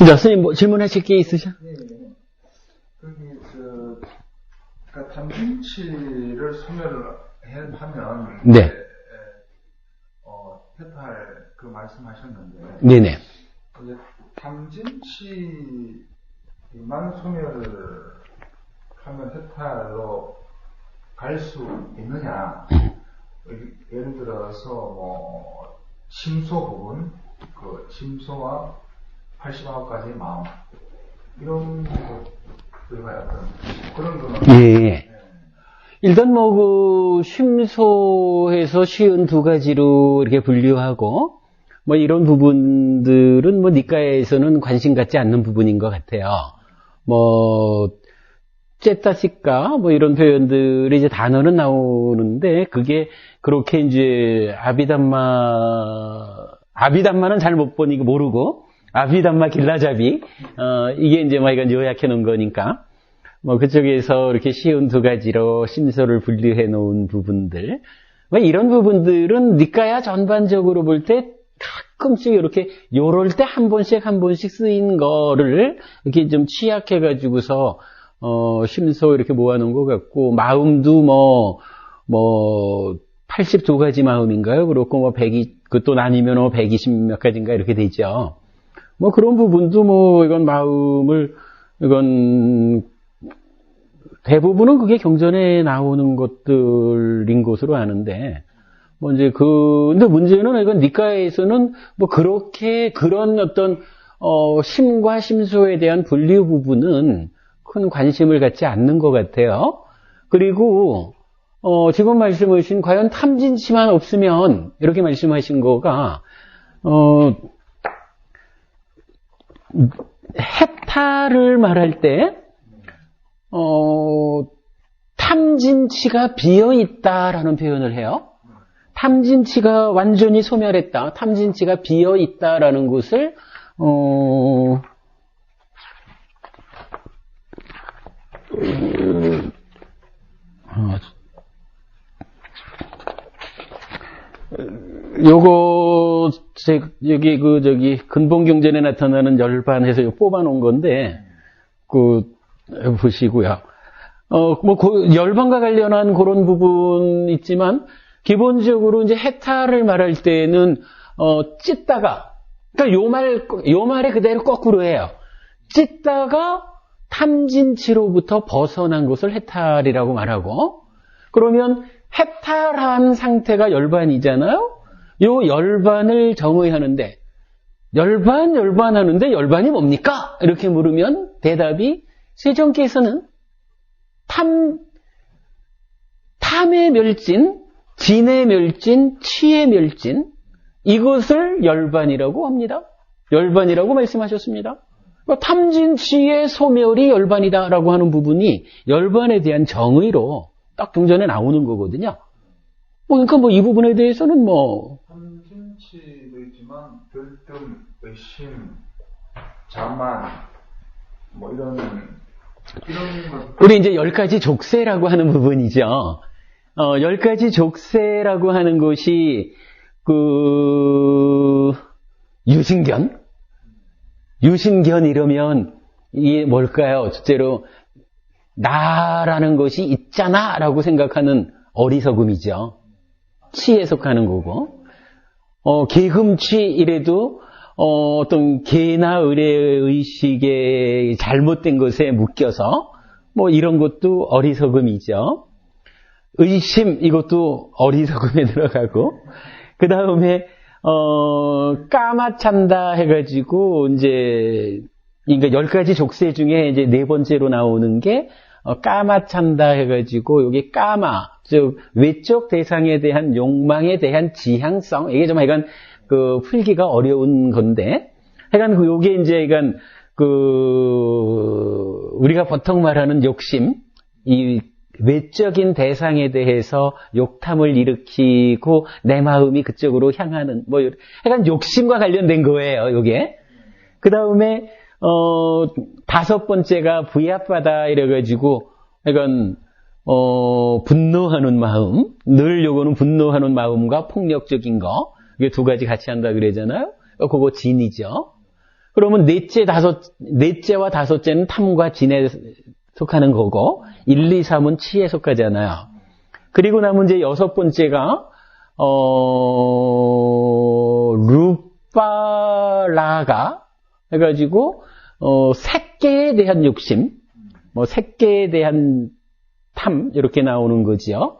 자, 선생님 뭐 질문하실 게 있으셔? 네. 그러니까 탐진치를 소멸을 하면 네. 해탈 그 말씀하셨는데. 네네. 이제 탐진치만 소멸을 하면 해탈로 갈 수 있느냐? 예를 들어서 뭐 심소 부분, 그 심소와 80아홉가지의 마음 이런 것들과 어떤 그런 거는 예. 일단 뭐 그 심소에서 52가지로 이렇게 분류하고 뭐 이런 부분들은 뭐 니까에서는 관심 갖지 않는 부분인 것 같아요. 뭐 째따시까 뭐 이런 표현들이 이제 단어는 나오는데 그게 그렇게 이제 아비담마는 잘 못 보니 모르고 아비담마 길라잡이 이게 이제 뭐 이건 요약해 놓은 거니까 뭐 그쪽에서 이렇게 52가지로 심소를 분류해 놓은 부분들 뭐 이런 부분들은 니까야 전반적으로 볼 때 가끔씩 이렇게 요럴 때 한 번씩 쓰인 거를 이렇게 좀 취약해 가지고서 심소 이렇게 모아놓은 것 같고, 마음도 뭐 82가지 마음인가요? 그렇고, 뭐, 그것도 나뉘면 120 몇 가지인가 이렇게 되죠. 뭐, 그런 부분도 뭐, 이건, 대부분은 그게 경전에 나오는 것들인 것으로 아는데, 뭐, 이제 근데 문제는 이건 니까에서는 뭐, 그런 어떤, 심과 심소에 대한 분류 부분은 큰 관심을 갖지 않는 것 같아요. 그리고 지금 말씀하신 과연 탐진치만 없으면 이렇게 말씀하신 거가 해탈을 말할 때 탐진치가 비어있다라는 표현을 해요. 탐진치가 완전히 소멸했다. 탐진치가 비어있다라는 것을 요거 여기 근본경전에 나타나는 열반에서 뽑아놓은 건데 보시고요. 뭐 열반과 관련한 그런 부분 있지만 기본적으로 이제 해탈을 말할 때는 찢다가 그러니까 요 말에 그대로 거꾸로 해요. 찢다가 탐진치로부터 벗어난 것을 해탈이라고 말하고, 그러면 해탈한 상태가 열반이잖아요? 요 열반을 정의하는데, 열반하는데 열반이 뭡니까? 이렇게 물으면 대답이 세종께서는 탐의 멸진, 진의 멸진, 치의 멸진, 이것을 열반이라고 합니다. 열반이라고 말씀하셨습니다. 탐진치의 소멸이 열반이다라고 하는 부분이 열반에 대한 정의로 딱 경전에 나오는 거거든요. 그러니까 이 부분에 대해서는 탐진치도 있지만 들뜸, 의심, 자만 이런 것. 우리 이제 10가지 족쇄라고 하는 부분이죠. 10가지 족쇄라고 하는 것이 유신견 이러면 이게 뭘까요? 첫째로 나라는 것이 있잖아 라고 생각하는 어리석음이죠. 치에 속하는 거고, 개흠치 이래도 어떤 개나 을의 의식에 잘못된 것에 묶여서 이런 것도 어리석음이죠. 의심 이것도 어리석음에 들어가고, 그 다음에 까마찬다 해가지고, 그러니까 10가지 족쇄 중에 이제 4번째로 나오는 게, 까마찬다 해가지고, 여기 까마, 즉, 외적 대상에 대한 욕망에 대한 지향성, 이게 좀 하여간, 풀기가 어려운 건데, 하여간 요게 이제, 우리가 보통 말하는 욕심, 이, 외적인 대상에 대해서 욕탐을 일으키고 내 마음이 그쪽으로 향하는 약간 욕심과 관련된 거예요, 요게. 그 다음에 5번째가 부야바다 이래가지고 약간 분노하는 마음, 늘 요거는 분노하는 마음과 폭력적인 거, 이게 2가지 같이 한다 그러잖아요. 그거 진이죠. 그러면 넷째와 다섯째는 탐과 진에 속하는 거고, 1, 2, 3은 치에 속하잖아요. 그리고 나면 이제 여섯 번째가, 루빠라가 해가지고, 색계에 대한 욕심, 뭐, 색계에 대한 탐, 이렇게 나오는 거죠.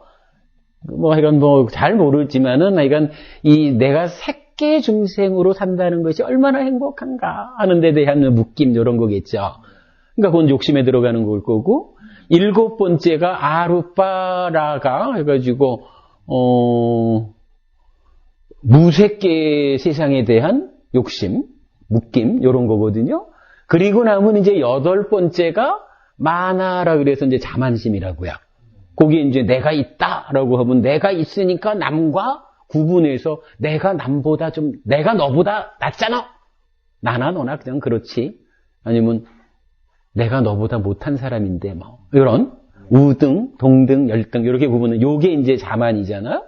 하여간 잘 모르지만은, 하여간, 내가 색계 중생으로 산다는 것이 얼마나 행복한가 하는 데 대한 묶임, 이런 거겠죠. 그러니까 그건 욕심에 들어가는 걸 거고, 일곱 번째가 아루빠라가 해가지고, 무색계 세상에 대한 욕심, 묶임, 이런 거거든요. 그리고 나면 이제 여덟 번째가 마나라 그래서 이제 자만심이라고요. 거기에 이제 내가 있다라고 하면 내가 있으니까 남과 구분해서 내가 남보다 내가 너보다 낫잖아. 나나 너나 그냥 그렇지. 아니면 내가 너보다 못한 사람인데 이런 우등, 동등, 열등 이렇게 구분은 요게 이제 자만이잖아요.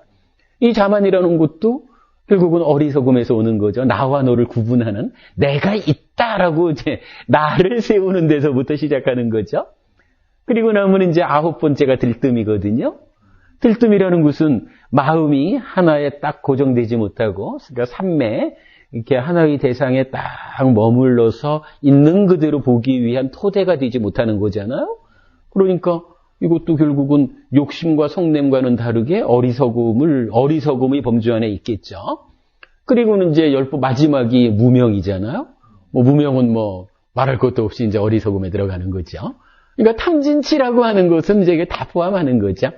이 자만이라는 것도 결국은 어리석음에서 오는 거죠. 나와 너를 구분하는 내가 있다라고 이제 나를 세우는 데서부터 시작하는 거죠. 그리고 나면 이제 아홉 번째가 들뜸이거든요. 들뜸이라는 것은 마음이 하나에 딱 고정되지 못하고, 그러니까 삼매 이렇게 하나의 대상에 딱 머물러서 있는 그대로 보기 위한 토대가 되지 못하는 거잖아요. 그러니까 이것도 결국은 욕심과 성냄과는 다르게 어리석음의 범주 안에 있겠죠. 그리고는 이제 마지막이 무명이잖아요. 무명은 말할 것도 없이 이제 어리석음에 들어가는 거죠. 그러니까 탐진치라고 하는 것은 이제 이게 다 포함하는 거죠.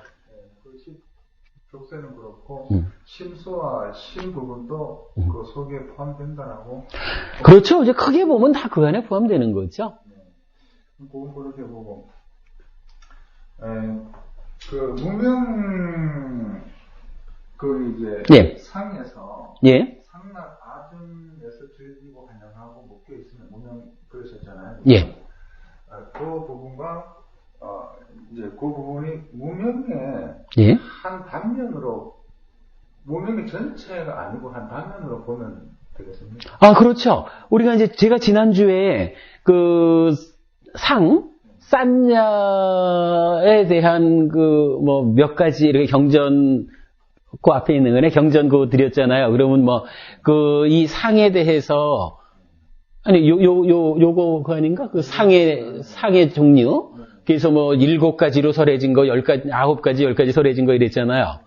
족쇄는 그렇고, 심수와 심 부분도 그 속에 포함된다라고. 그렇죠. 이제 크게 보면 다 그 안에 포함되는 거죠. 그건 그렇게 보고. 무명, 이제, 상에서, 상락 아중에서 즐기고 환영하고 묶여 있으면 무명, 그러셨잖아요. 그 부분과, 이제 그 부분이 무명의 한 단면으로, 무명의 전체가 아니고 한 단면으로 보면 되겠습니까? 아, 그렇죠. 우리가 이제 제가 지난주에 싼냐에 대한 몇 가지 이렇게 경전, 그 앞에 있는 거네. 경전 그거 드렸잖아요. 그러면 이 상에 대해서, 요거 그거 아닌가? 그 상의 종류. 그래서 7가지로 설해진 거, 10가지, 9가지, 10가지 설해진 거 이랬잖아요.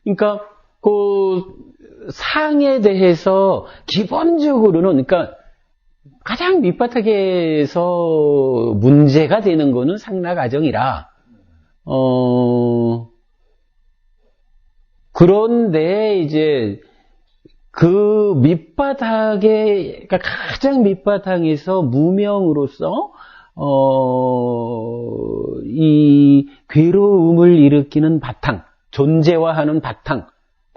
그러니까, 그 상에 대해서 기본적으로는, 그러니까 가장 밑바닥에서 문제가 되는 거는 상락아정이라, 그런데 이제 그 밑바닥에, 그러니까 가장 밑바닥에서 무명으로서 이 괴로움을 일으키는 바탕, 존재화하는 바탕,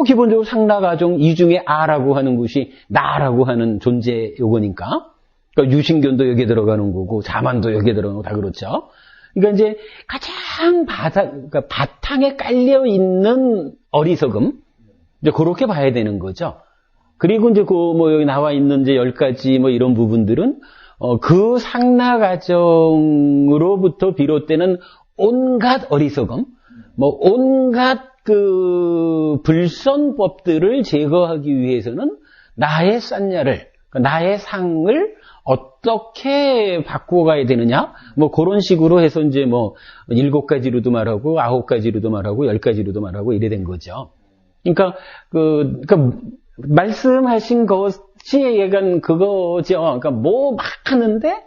기본적으로 상락아정 이 중에 아라고 하는 것이 나라고 하는 존재 요거니까. 그러니까 유신견도 여기에 들어가는 거고, 자만도 여기에 들어가는 거 다 그렇죠. 그러니까 이제 가장 그러니까 바탕에 깔려 있는 어리석음, 이제 그렇게 봐야 되는 거죠. 그리고 이제 여기 나와 있는 이제 10가지 이런 부분들은 그 상락아정으로부터 비롯되는 온갖 어리석음, 온갖 불선법들을 제거하기 위해서는 나의 싼냐를, 나의 상을 어떻게 바꿔가야 되느냐? 그런 식으로 해서 이제 7가지로도 말하고, 9가지로도 말하고, 10가지로도 말하고, 이래 된 거죠. 그러니까, 말씀하신 것이 약간 그거죠. 그러니까 막 하는데,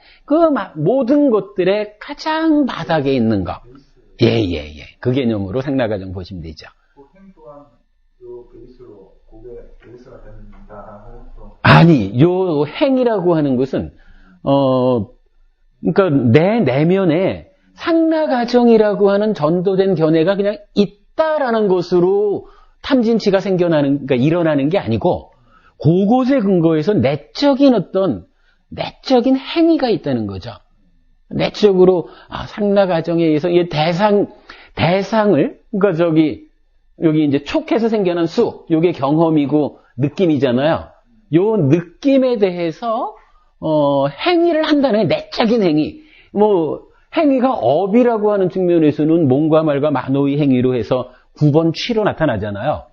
모든 것들의 가장 바닥에 있는 거. 그 개념으로 상락아정 보시면 되죠. 행 또한 요 베이스로, 그게 베이스가 된다라고 또. 아니, 요 행이라고 하는 것은, 그러니까 내 내면에 상락아정이라고 하는 전도된 견해가 그냥 있다라는 것으로 탐진치가 그러니까 일어나는 게 아니고, 그곳에 근거해서 내적인 행위가 있다는 거죠. 내적으로, 상락아정에 의해서 이 대상을, 그러니까 여기 이제 촉해서 생겨난 요게 경험이고 느낌이잖아요. 요 느낌에 대해서, 행위를 한다는 내적인 행위. 행위가 업이라고 하는 측면에서는 몸과 말과 만호의 행위로 해서 9번 취로 나타나잖아요.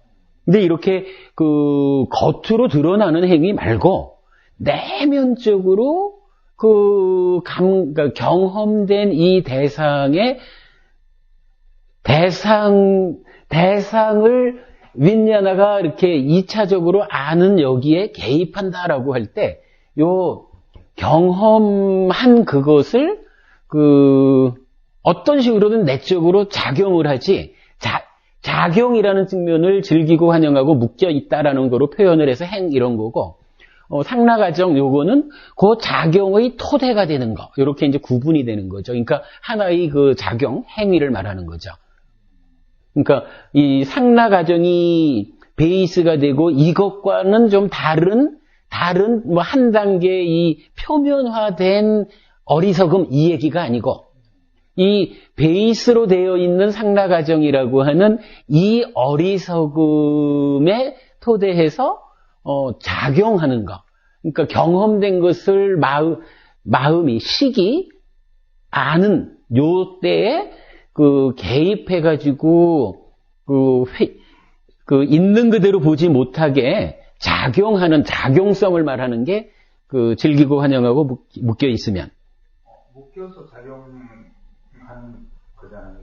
근데 이렇게 겉으로 드러나는 행위 말고 내면적으로 그러니까 경험된 이 대상을 윈냐나가 이렇게 2차적으로 아는 여기에 개입한다라고 할 때, 요 경험한 그것을 어떤 식으로든 내적으로 작용을 하지, 작용이라는 측면을 즐기고 환영하고 묶여 있다라는 거로 표현을 해서 이런 거고, 상나가정 요거는 그 작용의 토대가 되는 거. 이렇게 이제 구분이 되는 거죠. 그러니까 하나의 그 작용, 행위를 말하는 거죠. 그러니까 이 상나가정이 베이스가 되고 이것과는 좀 다른 한 단계 이 표면화된 어리석음 이 얘기가 아니고 이 베이스로 되어 있는 상나가정이라고 하는 이 어리석음에 토대해서 작용하는 거. 그러니까 경험된 것을 마음이, 식이 아는 요 때에 개입해가지고, 있는 그대로 보지 못하게 작용하는, 작용성을 말하는 게, 즐기고 환영하고 묶여 있으면. 묶여서 작용하는 거잖아요.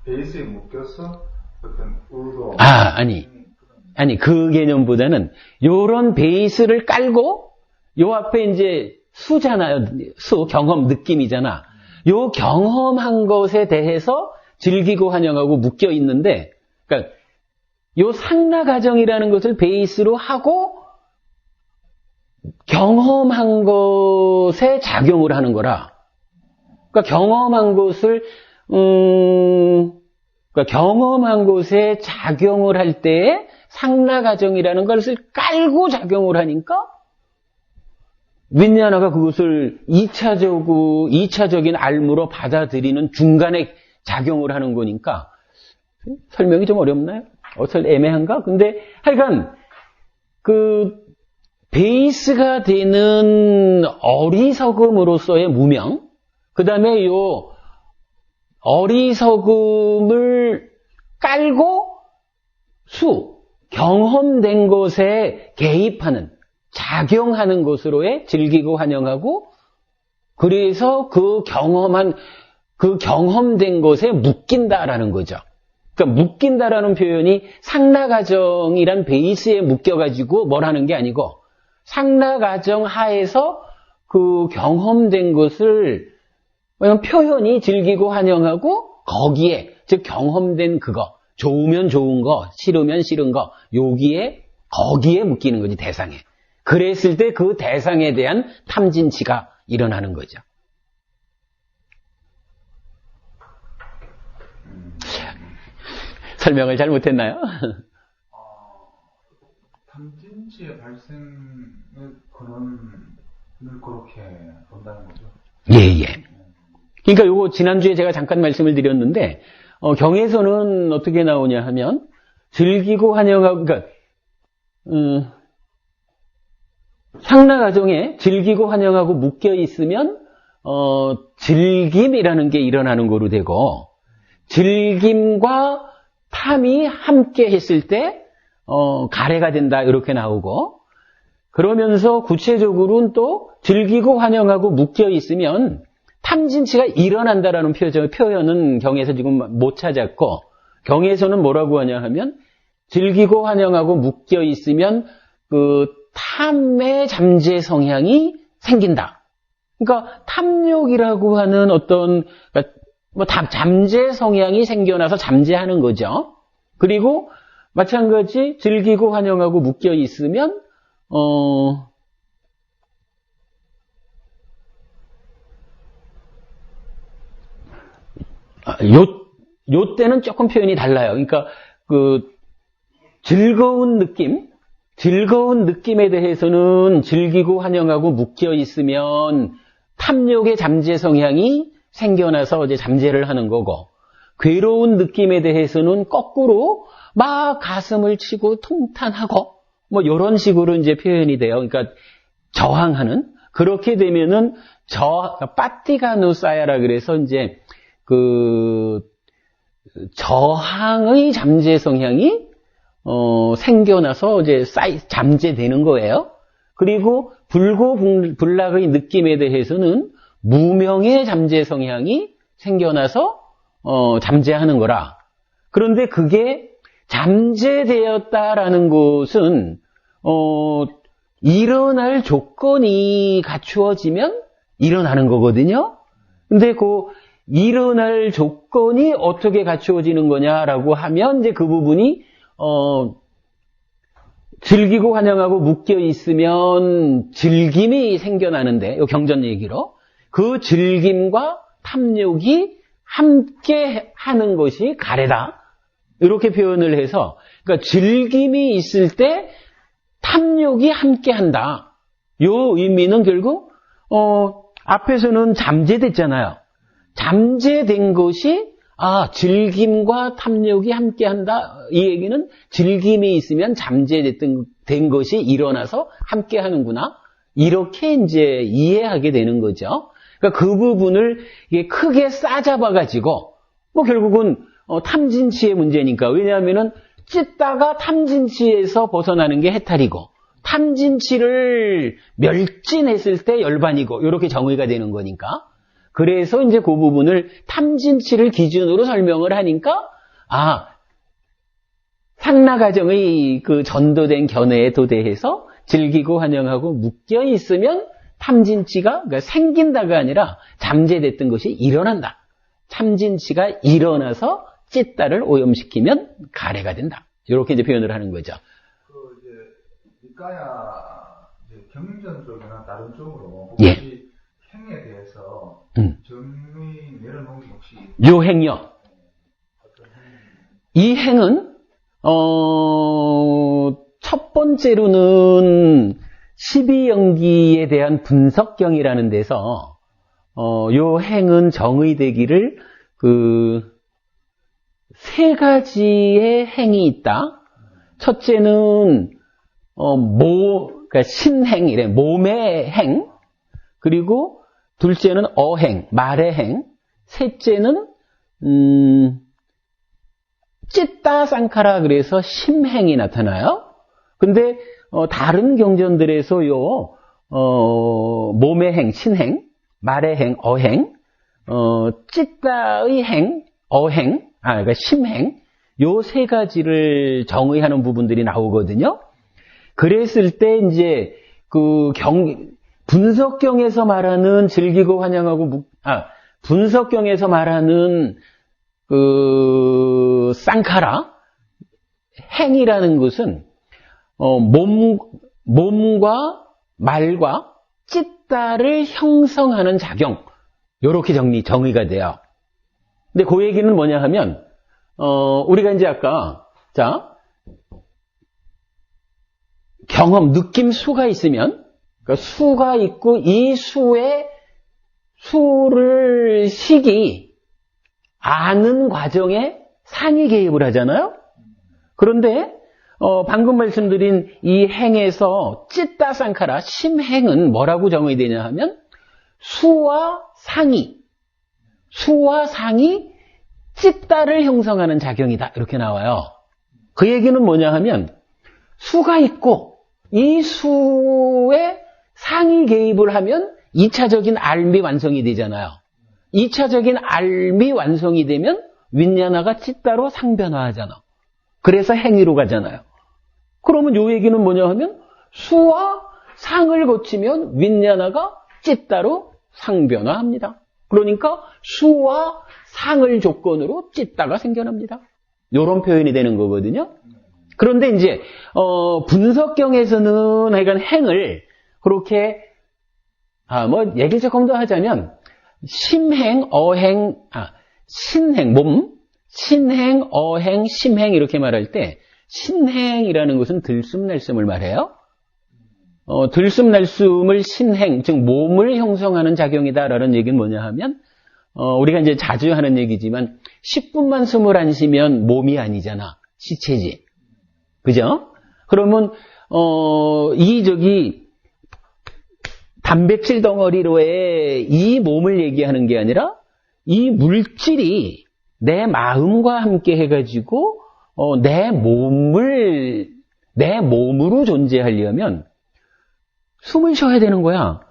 베이스에 묶여서 어떤 의도. 아니, 그 개념보다는, 요런 베이스를 깔고, 요 앞에 이제 수잖아요. 경험, 느낌이잖아. 요 경험한 것에 대해서 즐기고 환영하고 묶여 있는데, 그러니까, 요 상나가정이라는 것을 베이스로 하고, 경험한 것에 작용을 하는 거라. 그러니까 경험한 것에 작용을 할 때에 상나가정이라는 것을 깔고 작용을 하니까 윈냐나가 그것을 2차적인 알무로 받아들이는 중간에 작용을 하는 거니까 설명이 좀 어렵나요? 애매한가? 근데 하여간 베이스가 되는 어리석음으로서의 무명, 그 다음에 요 어리석음을 깔고 경험된 것에 개입하는, 작용하는 것으로의 즐기고 환영하고, 그래서 경험된 것에 묶인다라는 거죠. 그러니까 묶인다라는 표현이 상나가정이란 베이스에 묶여가지고 뭘 하는 게 아니고, 상나가정 하에서 경험된 것을 표현이 즐기고 환영하고 거기에, 즉 경험된 그거, 좋으면 좋은 거, 싫으면 싫은 거, 거기에 묶이는 거지, 대상에. 그랬을 때 그 대상에 대한 탐진치가 일어나는 거죠. 설명을 잘못했나요? 탐진치의 발생의 근원을 그렇게 본다는 거죠? 예. 그러니까 요거 지난주에 제가 잠깐 말씀을 드렸는데, 경에서는 어떻게 나오냐 하면, 즐기고 환영하고, 그러니까, 상나가정에 즐기고 환영하고 묶여 있으면, 즐김이라는 게 일어나는 거로 되고, 즐김과 탐이 함께 했을 때, 가래가 된다, 이렇게 나오고, 그러면서 구체적으로는 또 즐기고 환영하고 묶여 있으면, 탐진치가 일어난다라는 표현은 경에서 지금 못 찾았고, 경에서는 뭐라고 하냐 하면, 즐기고 환영하고 묶여 있으면, 탐의 잠재 성향이 생긴다. 그러니까, 탐욕이라고 하는 잠재 성향이 생겨나서 잠재하는 거죠. 그리고, 마찬가지, 즐기고 환영하고 묶여 있으면, 요 때는 조금 표현이 달라요. 그러니까, 즐거운 느낌에 대해서는 즐기고 환영하고 묶여 있으면 탐욕의 잠재 성향이 생겨나서 이제 잠재를 하는 거고, 괴로운 느낌에 대해서는 거꾸로 막 가슴을 치고 통탄하고, 이런 식으로 이제 표현이 돼요. 그러니까, 저항하는, 그렇게 되면은 빠띠가누사야라 그래서 이제 저항의 잠재 성향이 생겨나서 이제 잠재되는 거예요. 그리고 불고불락의 느낌에 대해서는 무명의 잠재 성향이 생겨나서 잠재하는 거라. 그런데 그게 잠재되었다라는 것은 일어날 조건이 갖추어지면 일어나는 거거든요. 근데 그 일어날 조건이 어떻게 갖추어지는 거냐라고 하면 이제 그 부분이 즐기고 환영하고 묶여 있으면 즐김이 생겨나는데, 이 경전 얘기로 그 즐김과 탐욕이 함께 하는 것이 가래다. 이렇게 표현을 해서, 그러니까 즐김이 있을 때 탐욕이 함께 한다. 요 의미는 결국 앞에서는 잠재됐잖아요. 잠재된 것이 즐김과 탐욕이 함께한다. 이 얘기는 즐김이 있으면 잠재된 것이 일어나서 함께하는구나. 이렇게 이제 이해하게 되는 거죠. 그러니까 그 부분을 이게 크게 싸잡아가지고 결국은 탐진치의 문제니까. 왜냐하면은 찢다가 탐진치에서 벗어나는 게 해탈이고, 탐진치를 멸진했을 때 열반이고, 이렇게 정의가 되는 거니까. 그래서 이제 그 부분을 탐진치를 기준으로 설명을 하니까, 상나가정의 그 전도된 견해에 도대해서 즐기고 환영하고 묶여 있으면 탐진치가, 그러니까 생긴다가 아니라 잠재됐던 것이 일어난다. 탐진치가 일어나서 찢다를 오염시키면 가래가 된다. 이렇게 이제 표현을 하는 거죠. 이제 니까야 경전 쪽이나 다른 쪽으로 혹시 행에 대해서 정의 내려놓은 게 혹시 요 행요. 이 행은 첫 번째로는 12연기에 대한 분석경이라는 데서 요 행은 정의되기를 세 가지의 행이 있다. 첫째는 그러니까 신행이래, 몸의 행. 그리고 둘째는 어행, 말의 행. 셋째는 찌따 쌍카라 그래서 심행이 나타나요. 근데 다른 경전들에서 몸의 행, 신행, 말의 행, 어행, 찌따의 행, 어행, 그러니까 심행, 요 세 가지를 정의하는 부분들이 나오거든요. 그랬을 때 이제 분석경에서 말하는 즐기고 환영하고 분석경에서 말하는 쌍카라 행이라는 것은 몸과 말과 찌따를 형성하는 작용, 요렇게 정의가 돼요. 근데 그 얘기는 뭐냐 하면 우리가 이제 아까 경험, 느낌 수가 있으면, 그러니까 수가 있고 이 수를 식이 아는 과정에 상이 개입을 하잖아요. 그런데 방금 말씀드린 이 행에서 찌따 쌍카라 심행은 뭐라고 정의되냐 하면 수와 상이 찌따를 형성하는 작용이다. 이렇게 나와요. 그 얘기는 뭐냐 하면 수가 있고 이 수에 상이 개입을 하면 2차적인 알미 완성이 되잖아요. 2차적인 알미 완성이 되면 윈냐나가 찌따로 상변화하잖아. 그래서 행위로 가잖아요. 그러면 요 얘기는 뭐냐 하면 수와 상을 거치면 윈냐나가 찌따로 상변화합니다. 그러니까 수와 상을 조건으로 찌따가 생겨납니다. 요런 표현이 되는 거거든요. 그런데 이제 분석경에서는 하여간 행을 그렇게 얘기를 조금 더 하자면 심행, 어행, 신행, 몸, 신행, 어행, 심행 이렇게 말할 때 신행이라는 것은 들숨날숨을 말해요. 들숨날숨을 신행, 즉 몸을 형성하는 작용이다라는 얘기는 뭐냐 하면 우리가 이제 자주 하는 얘기지만 10분만 숨을 안 쉬면 몸이 아니잖아. 시체지. 그죠? 그러면 단백질 덩어리로의 이 몸을 얘기하는 게 아니라 이 물질이 내 마음과 함께 해가지고 내 몸으로 존재하려면 숨을 쉬어야 되는 거야.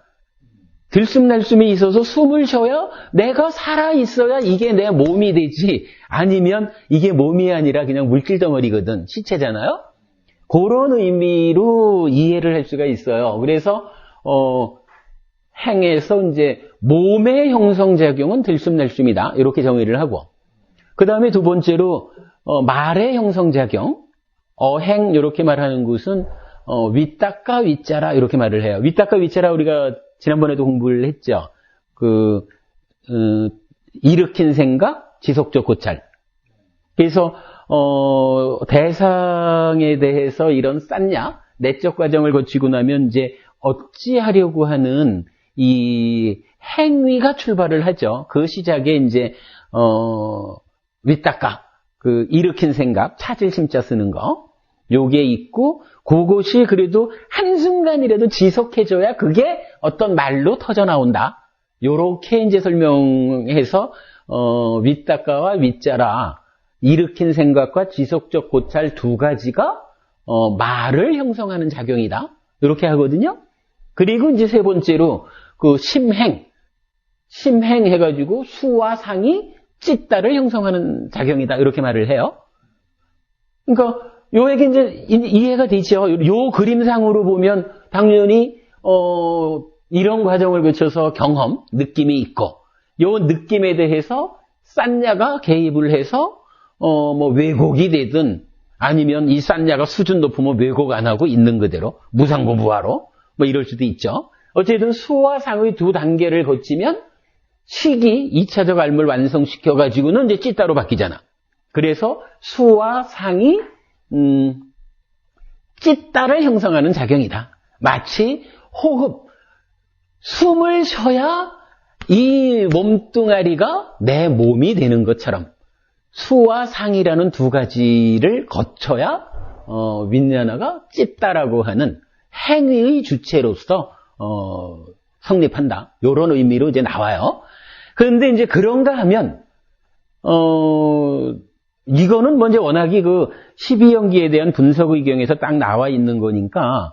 들숨날숨이 있어서 숨을 쉬어야 내가 살아있어야 이게 내 몸이 되지, 아니면 이게 몸이 아니라 그냥 물질 덩어리거든. 시체잖아요. 그런 의미로 이해를 할 수가 있어요. 그래서 행에서 이제 몸의 형성작용은 들숨날숨이다, 이렇게 정의를 하고, 그 다음에 두 번째로 말의 형성작용, 행 이렇게 말하는 것은 윗닦아 윗자라 이렇게 말을 해요. 윗닦아 윗자라 우리가 지난번에도 공부를 했죠. 일으킨 생각, 지속적 고찰. 그래서 대상에 대해서 이런 쌌냐, 내적 과정을 거치고 나면 이제 어찌하려고 하는 이 행위가 출발을 하죠. 그 시작에 이제 윗닦아, 일으킨 생각, 찾을 심자 쓰는 거, 요게 있고, 그것이 그래도 한순간이라도 지속해줘야 그게 어떤 말로 터져 나온다. 요렇게 이제 설명해서, 윗닦아와 윗자라, 일으킨 생각과 지속적 고찰 두 가지가, 말을 형성하는 작용이다. 요렇게 하거든요. 그리고 이제 세 번째로, 심행 해가지고 수와 상이 찢다를 형성하는 작용이다. 이렇게 말을 해요. 그러니까, 요 얘기 이제 이해가 되죠. 요 그림상으로 보면 당연히 이런 과정을 거쳐서 경험, 느낌이 있고, 요 느낌에 대해서 싼냐가 개입을 해서 뭐 왜곡이 되든, 아니면 이 싼냐가 수준 높으면 왜곡 안 하고 있는 그대로 무상고부하로 뭐 이럴 수도 있죠. 어쨌든 수와 상의 두 단계를 거치면 식이 2차적 알물 완성시켜 가지고는 이제 찌따로 바뀌잖아. 그래서 수와 상이 찢다를 형성하는 작용이다. 마치 호흡, 숨을 쉬어야 이 몸뚱아리가 내 몸이 되는 것처럼 수와 상이라는 두 가지를 거쳐야 윗냐나가 찢다라고 하는 행위의 주체로서 성립한다. 이런 의미로 이제 나와요. 그런데 이제 그런가 하면 이거는 먼저 워낙이 12연기에 대한 분석 의경에서 딱 나와 있는 거니까,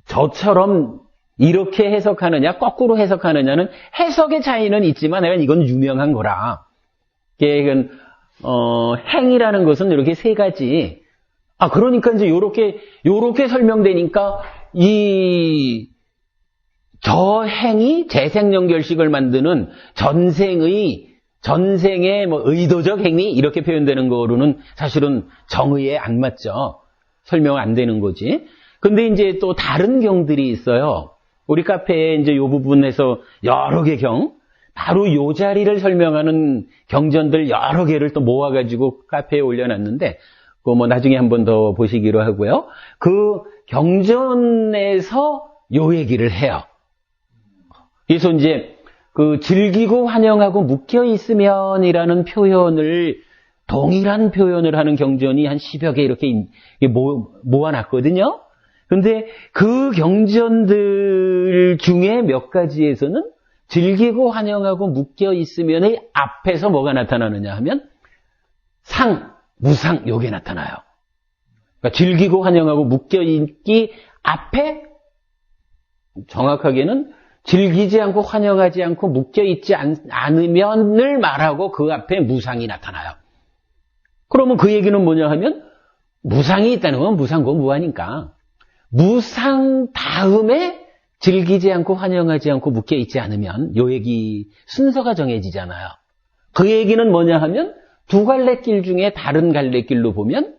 저처럼 이렇게 해석하느냐, 거꾸로 해석하느냐는 해석의 차이는 있지만, 이건 유명한 거라. 이게, 행이라는 것은 이렇게 세 가지. 그러니까 이제 요렇게 설명되니까, 저 행이 재생연결식을 만드는 전생의 뭐 의도적 행위 이렇게 표현되는 거로는 사실은 정의에 안 맞죠. 설명 안 되는 거지. 근데 이제 또 다른 경들이 있어요. 우리 카페에 이제 요 부분에서 여러 개 바로 요 자리를 설명하는 경전들 여러 개를 또 모아가지고 카페에 올려놨는데, 뭐 나중에 한 번 더 보시기로 하고요. 그 경전에서 요 얘기를 해요. 그래서 이제 즐기고 환영하고 묶여있으면이라는 표현을, 동일한 표현을 하는 경전이 한 10여 개 이렇게 모아놨거든요. 근데 그 경전들 중에 몇 가지에서는 즐기고 환영하고 묶여있으면의 앞에서 뭐가 나타나느냐 하면 무상, 요게 나타나요. 그러니까 즐기고 환영하고 묶여있기 앞에, 정확하게는 즐기지 않고 환영하지 않고 묶여있지 않으면을 말하고 그 앞에 무상이 나타나요. 그러면 그 얘기는 뭐냐 하면, 무상이 있다는 건 무상고 무하니까 무상 다음에 즐기지 않고 환영하지 않고 묶여있지 않으면 요 얘기 순서가 정해지잖아요. 그 얘기는 뭐냐 하면 두 갈래길 중에 다른 갈래길로 보면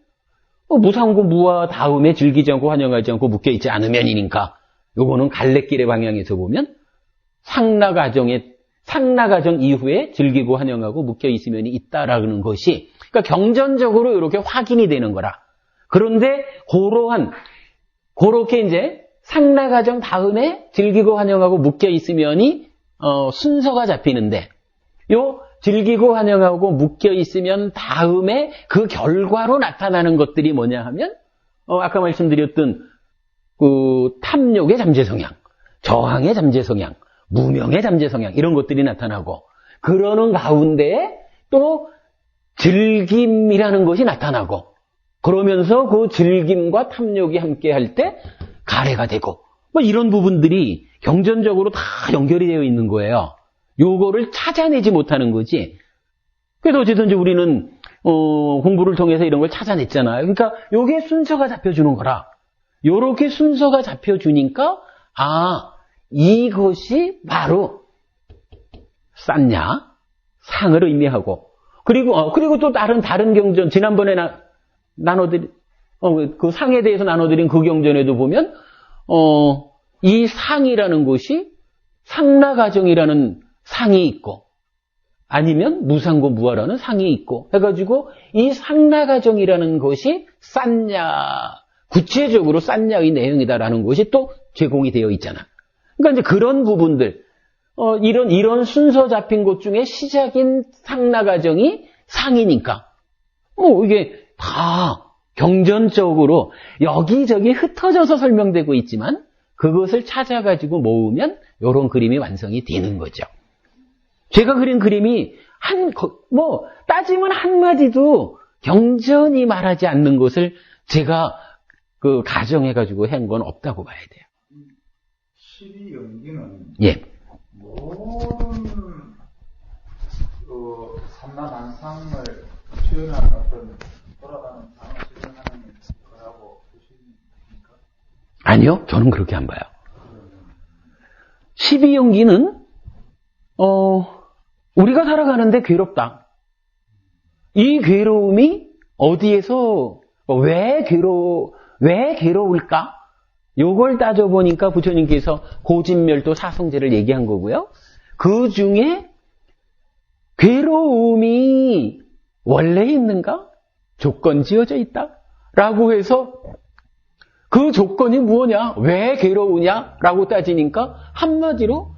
무상고 무하 다음에 즐기지 않고 환영하지 않고 묶여있지 않으면이니까 요거는 갈래길의 방향에서 보면 상나가정 이후에 즐기고 환영하고 묶여있으면이 있다라는 것이, 그러니까 경전적으로 이렇게 확인이 되는 거라. 그런데 그렇게 이제 상나가정 다음에 즐기고 환영하고 묶여있으면이 순서가 잡히는데, 요 즐기고 환영하고 묶여있으면 다음에 그 결과로 나타나는 것들이 뭐냐 하면 아까 말씀드렸던 탐욕의 잠재 성향, 저항의 잠재 성향, 무명의 잠재 성향 이런 것들이 나타나고 그러는 가운데 또 즐김이라는 것이 나타나고 그러면서 그 즐김과 탐욕이 함께 할 때 가래가 되고 뭐 이런 부분들이 경전적으로 다 연결이 되어 있는 거예요. 요거를 찾아내지 못하는 거지. 그래도 어쨌든 우리는 공부를 통해서 이런 걸 찾아냈잖아요. 그러니까 요게 순서가 잡혀주는 거라. 요렇게 순서가 잡혀주니까 이것이 바로 쌌냐 상을 의미하고 그리고 또 다른 경전 지난번에 나눠드린 그 상에 대해서 나눠드린 그 경전에도 보면 이 상이라는 것이 상나가정이라는 상이 있고 아니면 무상고 무아라는 상이 있고 해가지고 이 상나가정이라는 것이 쌌냐 구체적으로 쌌냐의 내용이다라는 것이 또 제공이 되어 있잖아. 그러니까 이제 그런 부분들 이런 순서 잡힌 것 중에 시작인 상나가정이 상이니까 이게 다 경전적으로 여기저기 흩어져서 설명되고 있지만 그것을 찾아가지고 모으면 이런 그림이 완성이 되는 거죠. 제가 그린 그림이 따지면 한마디도 경전이 말하지 않는 것을 제가 가정해가지고 한 건 없다고 봐야 돼요. 12연기는 예. 모든 삼라만상을 표현하는 어떤 돌아가는 방식을 하는 거라고 보십니까? 아니요, 저는 그렇게 안 봐요. 12연기는 우리가 살아가는데 괴롭다. 이 괴로움이 어디에서 왜 괴로울까? 요걸 따져보니까 부처님께서 고진멸도 사성제를 얘기한 거고요. 그 중에 괴로움이 원래 있는가? 조건 지어져 있다? 라고 해서 그 조건이 뭐냐? 왜 괴로우냐? 라고 따지니까 한마디로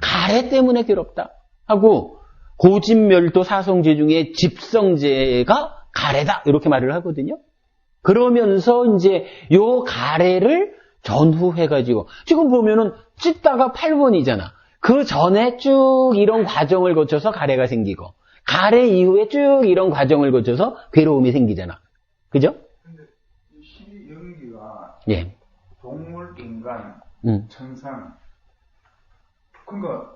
가래 때문에 괴롭다 하고 고진멸도 사성제 중에 집성제가 가래다 이렇게 말을 하거든요. 그러면서 이제 요 가래를 전후해가지고 지금 보면은 찢다가 8번이잖아. 그 전에 쭉 이런 과정을 거쳐서 가래가 생기고 가래 이후에 쭉 이런 과정을 거쳐서 괴로움이 생기잖아. 그죠? 근데 이 12연기가 예. 동물, 인간, 천상 그러니까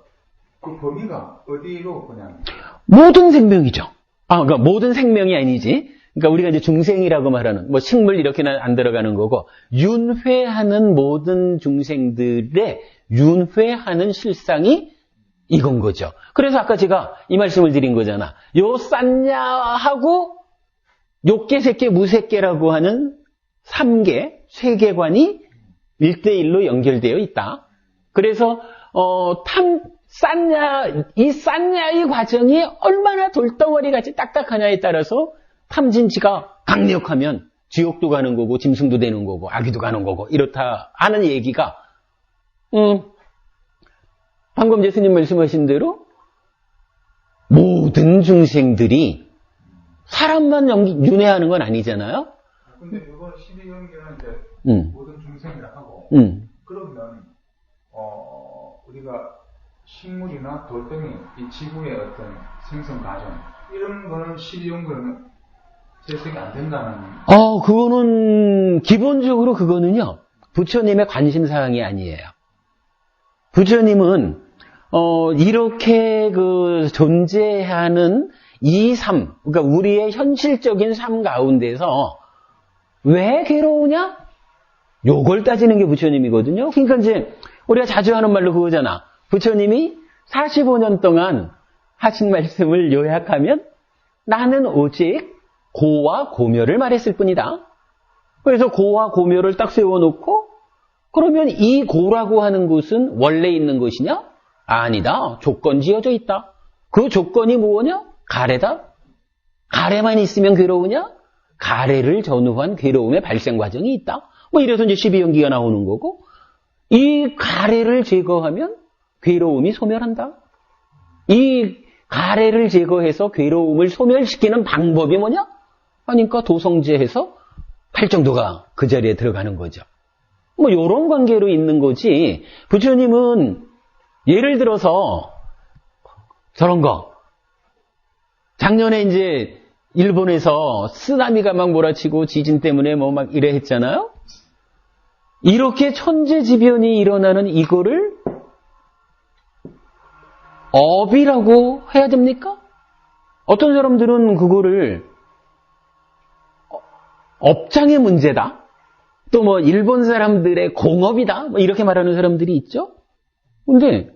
그 범위가 어디로 그냥 모든 생명이죠. 그러니까 모든 생명이 아니지. 그러니까 우리가 이제 중생이라고 말하는 식물 이렇게는 안 들어가는 거고 윤회하는 모든 중생들의 윤회하는 실상이 이건 거죠. 그래서 아까 제가 이 말씀을 드린 거잖아. 요 쌌냐하고 욕계, 색계, 무색계라고 하는 3개, 세계관이 1대1로 연결되어 있다. 그래서 쌌냐의 과정이 얼마나 돌덩어리 같이 딱딱하냐에 따라서 탐진치가 강력하면 지옥도 가는 거고 짐승도 되는 거고 아기도 가는 거고 이렇다 하는 얘기가 방금 예수님 말씀하신 대로 모든 중생들이 사람만 윤회하는 건 아니잖아요. 근데 이건 12연기는 이제 모든 중생이라 하고 그러면 우리가 식물이나 돌덩이 이 지구의 어떤 생성 과정 이런 거는 12연기는 재석이 안 된다는. 그거는 기본적으로 그거는요 부처님의 관심사항이 아니에요. 부처님은 이렇게 존재하는 이 삶, 그러니까 우리의 현실적인 삶 가운데서 왜 괴로우냐? 요걸 따지는 게 부처님이거든요. 그러니까 이제 우리가 자주 하는 말로 그거잖아. 부처님이 45년 동안 하신 말씀을 요약하면 나는 오직 고와 고묘를 말했을 뿐이다. 그래서 고와 고묘를 딱 세워놓고 그러면 이 고라고 하는 것은 원래 있는 것이냐? 아니다. 조건 지어져 있다. 그 조건이 뭐냐? 가래다. 가래만 있으면 괴로우냐? 가래를 전후한 괴로움의 발생 과정이 있다. 이래서 이제 12연기가 나오는 거고 이 가래를 제거하면 괴로움이 소멸한다. 이 가래를 제거해서 괴로움을 소멸시키는 방법이 뭐냐? 그러니까 도성제해서 팔정도가 그 자리에 들어가는 거죠. 뭐 요런 관계로 있는 거지. 부처님은 예를 들어서 저런 거. 작년에 이제 일본에서 쓰나미가 막 몰아치고 지진 때문에 뭐 막 이래 했잖아요. 이렇게 천재지변이 일어나는 이거를 업이라고 해야 됩니까? 어떤 사람들은 그거를 업장의 문제다. 또 뭐 일본 사람들의 공업이다. 뭐 이렇게 말하는 사람들이 있죠. 근데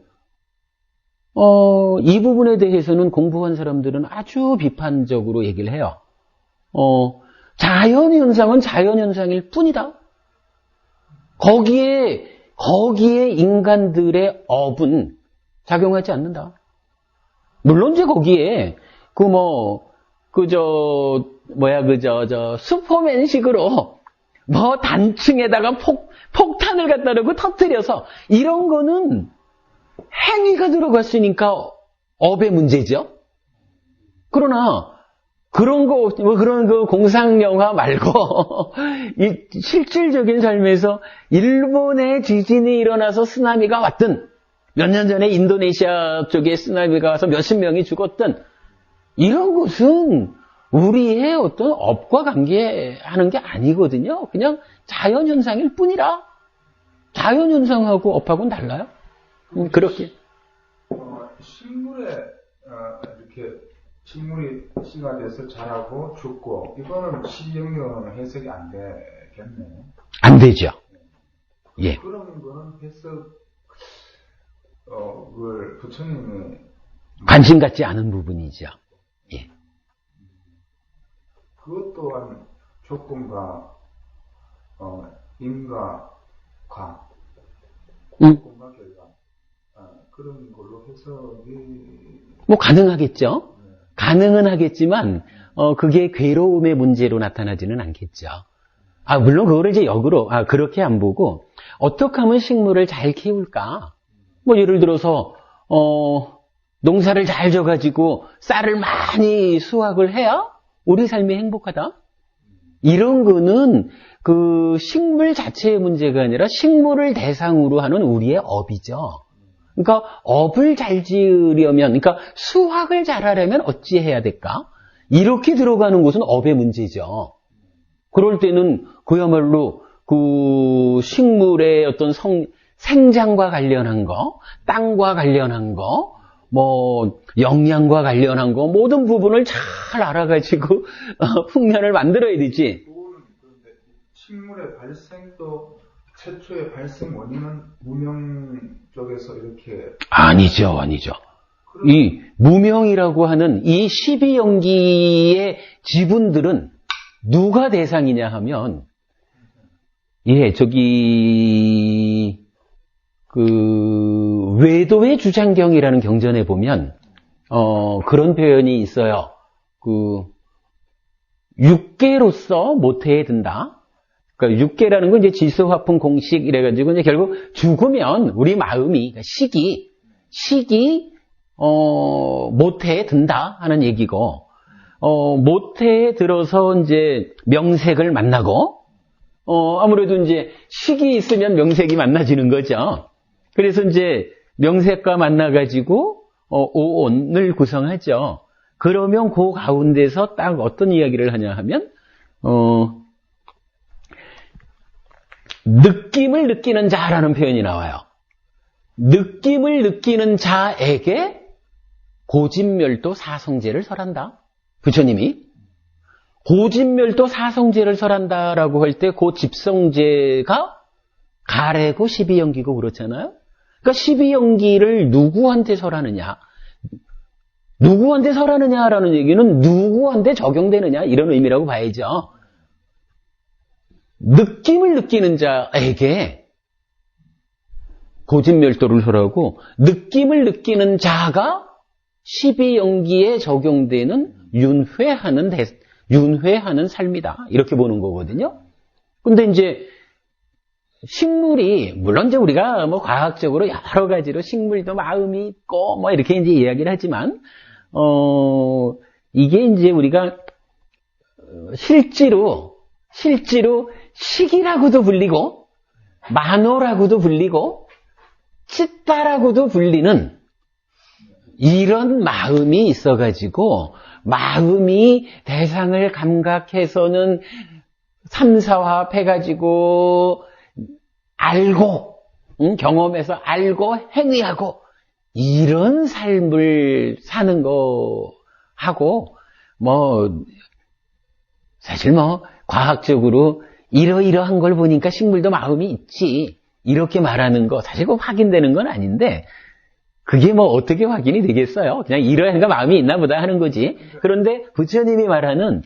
이 부분에 대해서는 공부한 사람들은 아주 비판적으로 얘기를 해요. 자연현상은 자연현상일 뿐이다. 거기에 인간들의 업은 작용하지 않는다. 물론 이제 거기에 슈퍼맨식으로 뭐 단층에다가 폭탄을 갖다 놓고 터뜨려서 이런 거는 행위가 들어갔으니까 업의 문제죠. 그러나 그런 거 공상영화 말고 이 실질적인 삶에서 일본에 지진이 일어나서 쓰나미가 왔든 몇 년 전에 인도네시아 쪽에 쓰나미가 와서 몇십 명이 죽었든 이런 것은 우리의 어떤 업과 관계하는 게 아니거든요. 그냥 자연현상일 뿐이라. 자연현상하고 업하고는 달라요. 그렇게. 식물에 이렇게 식물이 씨가 돼서 자라고 죽고 이거는 시영경 해석이 안 되겠네. 안 되죠. 예. 그런 거는 해석 그 부처님이 관심 갖지 않은 부분이죠. 예. 그것 또한 조건과 인과 과 조건과 결과 그런 걸로 해석이 뭐 가능하겠죠. 가능은 하겠지만 그게 괴로움의 문제로 나타나지는 않겠죠. 물론 그거를 이제 역으로 그렇게 안 보고 어떻게 하면 식물을 잘 키울까? 뭐 예를 들어서 농사를 잘 져가지고 쌀을 많이 수확을 해야 우리 삶이 행복하다. 이런 거는 그 식물 자체의 문제가 아니라 식물을 대상으로 하는 우리의 업이죠. 그러니까 업을 잘 지으려면, 그러니까 수확을 잘하려면 어찌해야 될까? 이렇게 들어가는 것은 업의 문제죠. 그럴 때는 그야말로 그 식물의 어떤 생장과 관련한 거, 땅과 관련한 거, 뭐 영양과 관련한 거 모든 부분을 잘 알아가지고 풍년을 만들어야 되지. 그런데 식물의 발생도 최초의 발생 원인은 무명 쪽에서 이렇게 아니죠. 이 무명이라고 하는 이 12연기의 지분들은 누가 대상이냐 하면 그 외도의 주장경이라는 경전에 보면 그런 표현이 있어요. 그 육계로서 모태에 든다. 그러니까 육계라는 건 이제 지수화풍 공식 이래가지고 이제 결국 죽으면 우리 마음이 식이 모태에 든다 하는 얘기고 모태에 들어서 이제 명색을 만나고 아무래도 이제 식이 있으면 명색이 만나지는 거죠. 그래서 이제 명색과 만나가지고 오온을 구성하죠. 그러면 그 가운데서 딱 어떤 이야기를 하냐 하면 느낌을 느끼는 자라는 표현이 나와요. 느낌을 느끼는 자에게 고진멸도 사성제를 설한다. 부처님이 고진멸도 사성제를 설한다라고 할 때 그 집성제가 가래고 12연기고 그렇잖아요. 그러니까 12연기를 누구한테 설하느냐? 누구한테 설하느냐라는 얘기는 누구한테 적용되느냐 이런 의미라고 봐야죠. 느낌을 느끼는 자에게 고진멸도를 설하고 느낌을 느끼는 자가 12연기에 적용되는 윤회하는 삶이다. 이렇게 보는 거거든요. 근데 이제 식물이 물론 이제 우리가 뭐 과학적으로 여러 가지로 식물도 마음이 있고 뭐 이렇게 이제 이야기를 하지만 이게 이제 우리가 실제로 식이라고도 불리고 만호라고도 불리고 찢다라고도 불리는 이런 마음이 있어가지고 마음이 대상을 감각해서는 삼사화해가지고 알고 경험해서 알고 행위하고 이런 삶을 사는 거하고 사실 과학적으로 이러이러한 걸 보니까 식물도 마음이 있지 이렇게 말하는 거 사실 꼭 확인되는 건 아닌데 그게 어떻게 확인이 되겠어요? 그냥 이러한 마음이 있나 보다 하는 거지. 그런데 부처님이 말하는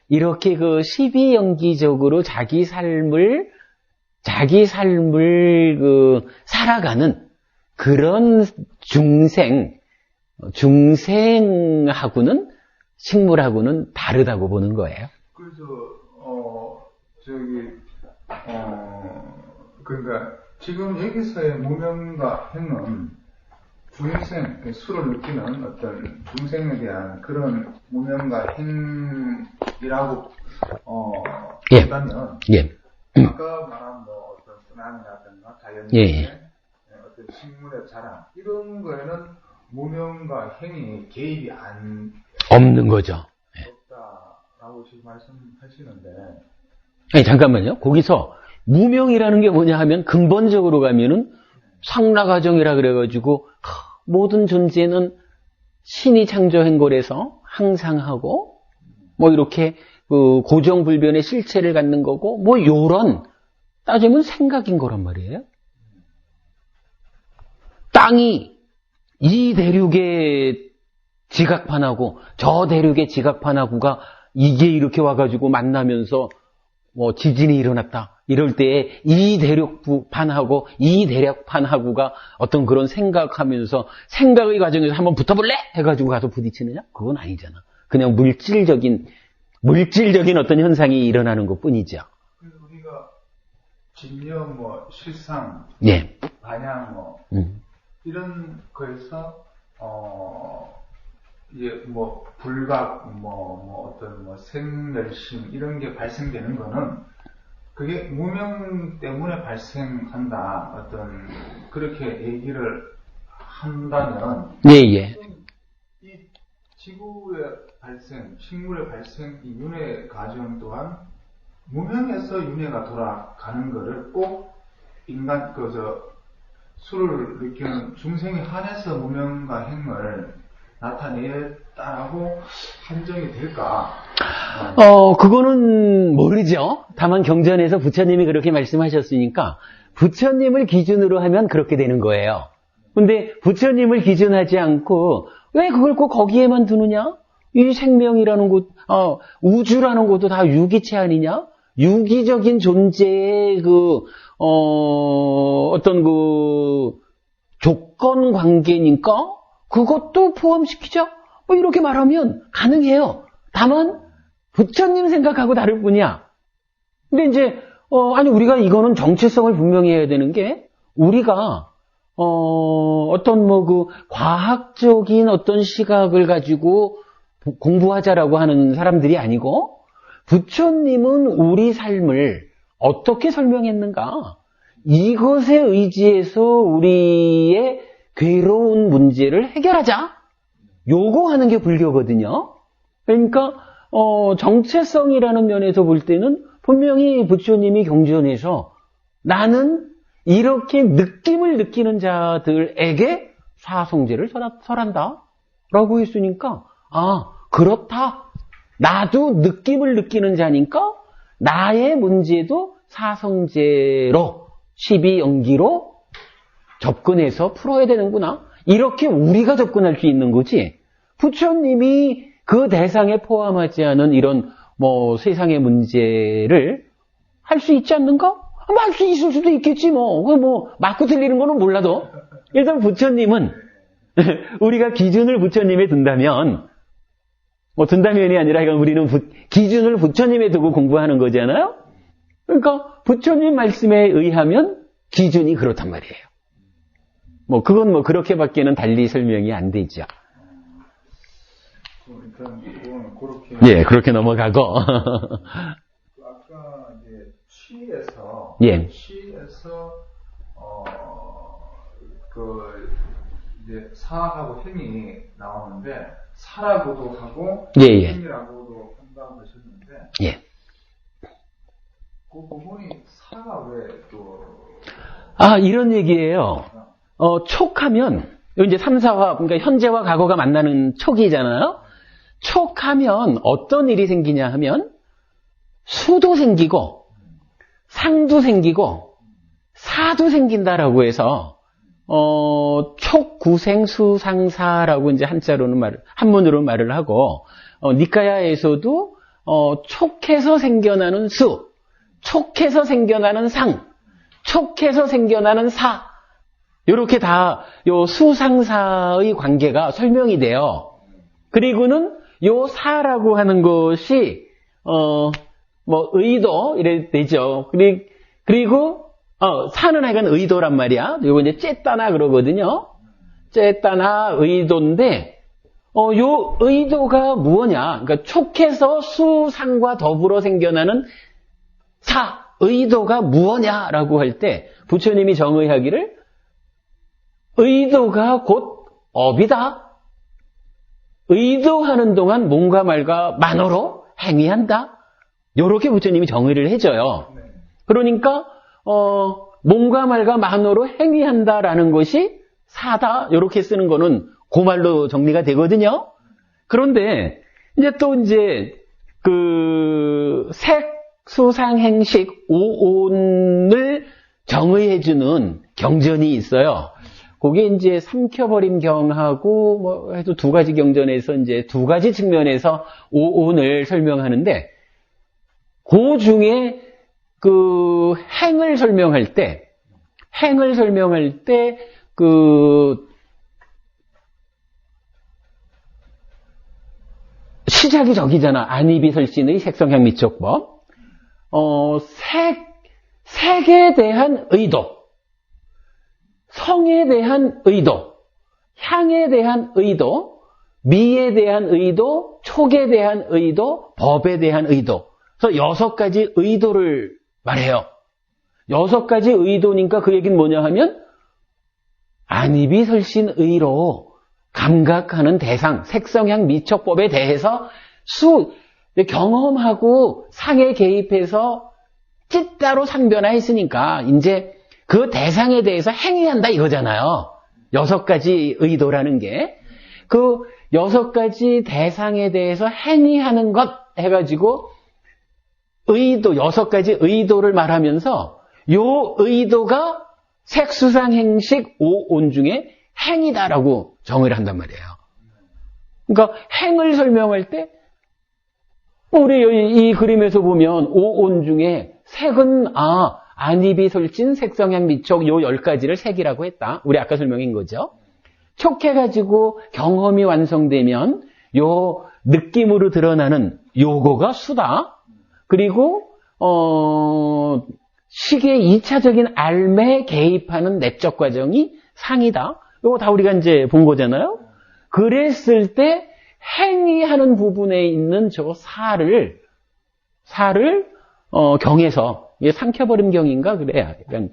이렇게 그 십이연기적으로 자기 삶을 살아가는 그런 중생하고는 식물하고는 다르다고 보는 거예요. 그래서 그러니까 지금 여기서의 무명과 행은 중생, 수를 느끼는 어떤 중생에 대한 그런 무명과 행이라고 한다면 아까 말한 어떤 순환이라든가 자연의 어떤 식물의 자랑 이런 거에는 무명과 행이 개입이 없는 거죠. 없다라고 지금 말씀하시는데. 아니 잠깐만요. 거기서 무명이라는 게 뭐냐 하면 근본적으로 가면은 상라가정이라 그래가지고 모든 존재는 신이 창조한 거라서 항상 하고 이렇게 그 고정불변의 실체를 갖는 거고 요런 따지면 생각인 거란 말이에요. 땅이 이 대륙의 지각판하고 저 대륙의 지각판하고가 이게 이렇게 와가지고 만나면서 지진이 일어났다. 이럴 때에 이 대륙판하고 이 대륙판하고가 어떤 그런 생각하면서 생각의 과정에서 한번 붙어볼래? 해가지고 가서 부딪히느냐? 그건 아니잖아. 그냥 물질적인 어떤 현상이 일어나는 것 뿐이죠. 그래서 우리가 진영, 실상, 반향, 이런 거에서, 이제 불각, 어떤 생멸심, 이런 게 발생되는 거는 그게 무명 때문에 발생한다. 어떤 그렇게 얘기를 한다면 이 지구의 발생, 식물의 발생, 이 윤회 과정 또한 무명에서 윤회가 돌아가는 거를 꼭 인간 수를 느끼는 중생에 한해서 무명과 행을 나타내다라고 한정이 될까? 그거는 모르죠. 다만 경전에서 부처님이 그렇게 말씀하셨으니까 부처님을 기준으로 하면 그렇게 되는 거예요. 근데 부처님을 기준하지 않고 왜 그걸 꼭 거기에만 두느냐? 이 생명이라는 것, 우주라는 것도 다 유기체 아니냐? 유기적인 존재의 어떤 조건 관계니까 그것도 포함시키자? 이렇게 말하면 가능해요. 다만 부처님 생각하고 다를 뿐이야. 근데 이제 아니 우리가 이거는 정체성을 분명히 해야 되는 게 우리가 어떤 과학적인 어떤 시각을 가지고 공부하자라고 하는 사람들이 아니고 부처님은 우리 삶을 어떻게 설명했는가? 이것에 의지해서 우리의 괴로운 문제를 해결하자. 요거 하는 게 불교거든요. 그러니까 정체성이라는 면에서 볼 때는 분명히 부처님이 경전에서 나는 이렇게 느낌을 느끼는 자들에게 사성제를 설한다 라고 했으니까 그렇다. 나도 느낌을 느끼는 자니까 나의 문제도 사성제로 12연기로 접근해서 풀어야 되는구나. 이렇게 우리가 접근할 수 있는 거지. 부처님이 그 대상에 포함하지 않은 이런 세상의 문제를 할 수 있지 않는가? 할 수 있을 수도 있겠지 맞고 틀리는 거는 몰라도 일단 부처님은 우리가 기준을 부처님에 둔다면 둔다면이 아니라 이건 우리는 기준을 부처님에 두고 공부하는 거잖아요. 그러니까 부처님 말씀에 의하면 기준이 그렇단 말이에요. 그건 그렇게밖에는 달리 설명이 안 되죠. 일단 그렇게 그렇게 넘어가고 아까 이제 시에서 예. 시에서 이제 사하고 행이 나오는데 사라고도 하고 예. 행이라고도 한다고 하셨는데 예. 그 부분이 사가 왜 또 이런 얘기예요. 촉하면 이제 3, 4화 그러니까 현재와 과거가 만나는 촉이잖아요. 촉하면 어떤 일이 생기냐 하면 수도 생기고 상도 생기고 사도 생긴다라고 해서 촉구생수상사라고 이제 한문으로 말을 하고 니까야에서도 촉해서 생겨나는 수, 촉해서 생겨나는 상, 촉해서 생겨나는 사 이렇게 다 요 수상사의 관계가 설명이 돼요. 그리고는 요 사라고 하는 것이 의도 이래 되죠. 그리고 사는 하여간 의도란 말이야. 요거 이제 째따나 그러거든요. 째따나 의도인데 요 의도가 무엇냐? 그러니까 촉해서 수상과 더불어 생겨나는 사 의도가 무엇냐라고 할 때 부처님이 정의하기를 의도가 곧 업이다. 의도하는 동안 몸과 말과 만으로 행위한다. 요렇게 부처님이 정의를 해줘요. 그러니까 몸과 말과 만으로 행위한다라는 것이 사다. 요렇게 쓰는 거는 그 말로 정리가 되거든요. 그런데 이제 또 이제 색, 수상, 행식, 오온을 정의해주는 경전이 있어요. 그게 이제 삼켜버림 경하고 해도 두 가지 경전에서 이제 두 가지 측면에서 오온을 설명하는데 그 중에 행을 설명할 때 시작이 저기잖아. 안이비설신의 색성향 미촉법. 색에 대한 의도, 성에 대한 의도, 향에 대한 의도, 미에 대한 의도, 촉에 대한 의도, 법에 대한 의도. 그래서 6가지 의도를 말해요. 6가지 의도니까 그 얘기는 뭐냐 하면 안이비설신의로 감각하는 대상, 색성향 미촉법에 대해서 경험하고 상에 개입해서 찌따로 상변화했으니까 이제 그 대상에 대해서 행위한다 이거잖아요. 6가지 의도라는 게. 그 6가지 대상에 대해서 행위하는 것 해가지고 의도, 6가지 의도를 말하면서 요 의도가 색수상 행식 오온 중에 행이다라고 정의를 한단 말이에요. 그러니까 행을 설명할 때 우리 이 그림에서 보면 오온 중에 색은 안이비설진, 색성향 미촉 요 10가지를 색이라고 했다. 우리 아까 설명한 거죠. 촉해가지고 경험이 완성되면 요 느낌으로 드러나는 요거가 수다. 그리고 식의 2차적인 알매에 개입하는 내적 과정이 상이다. 이거 다 우리가 이제 본 거잖아요. 그랬을 때 행위하는 부분에 있는 저 사를 경에서 이게 삼켜버림 경인가 그래. 그냥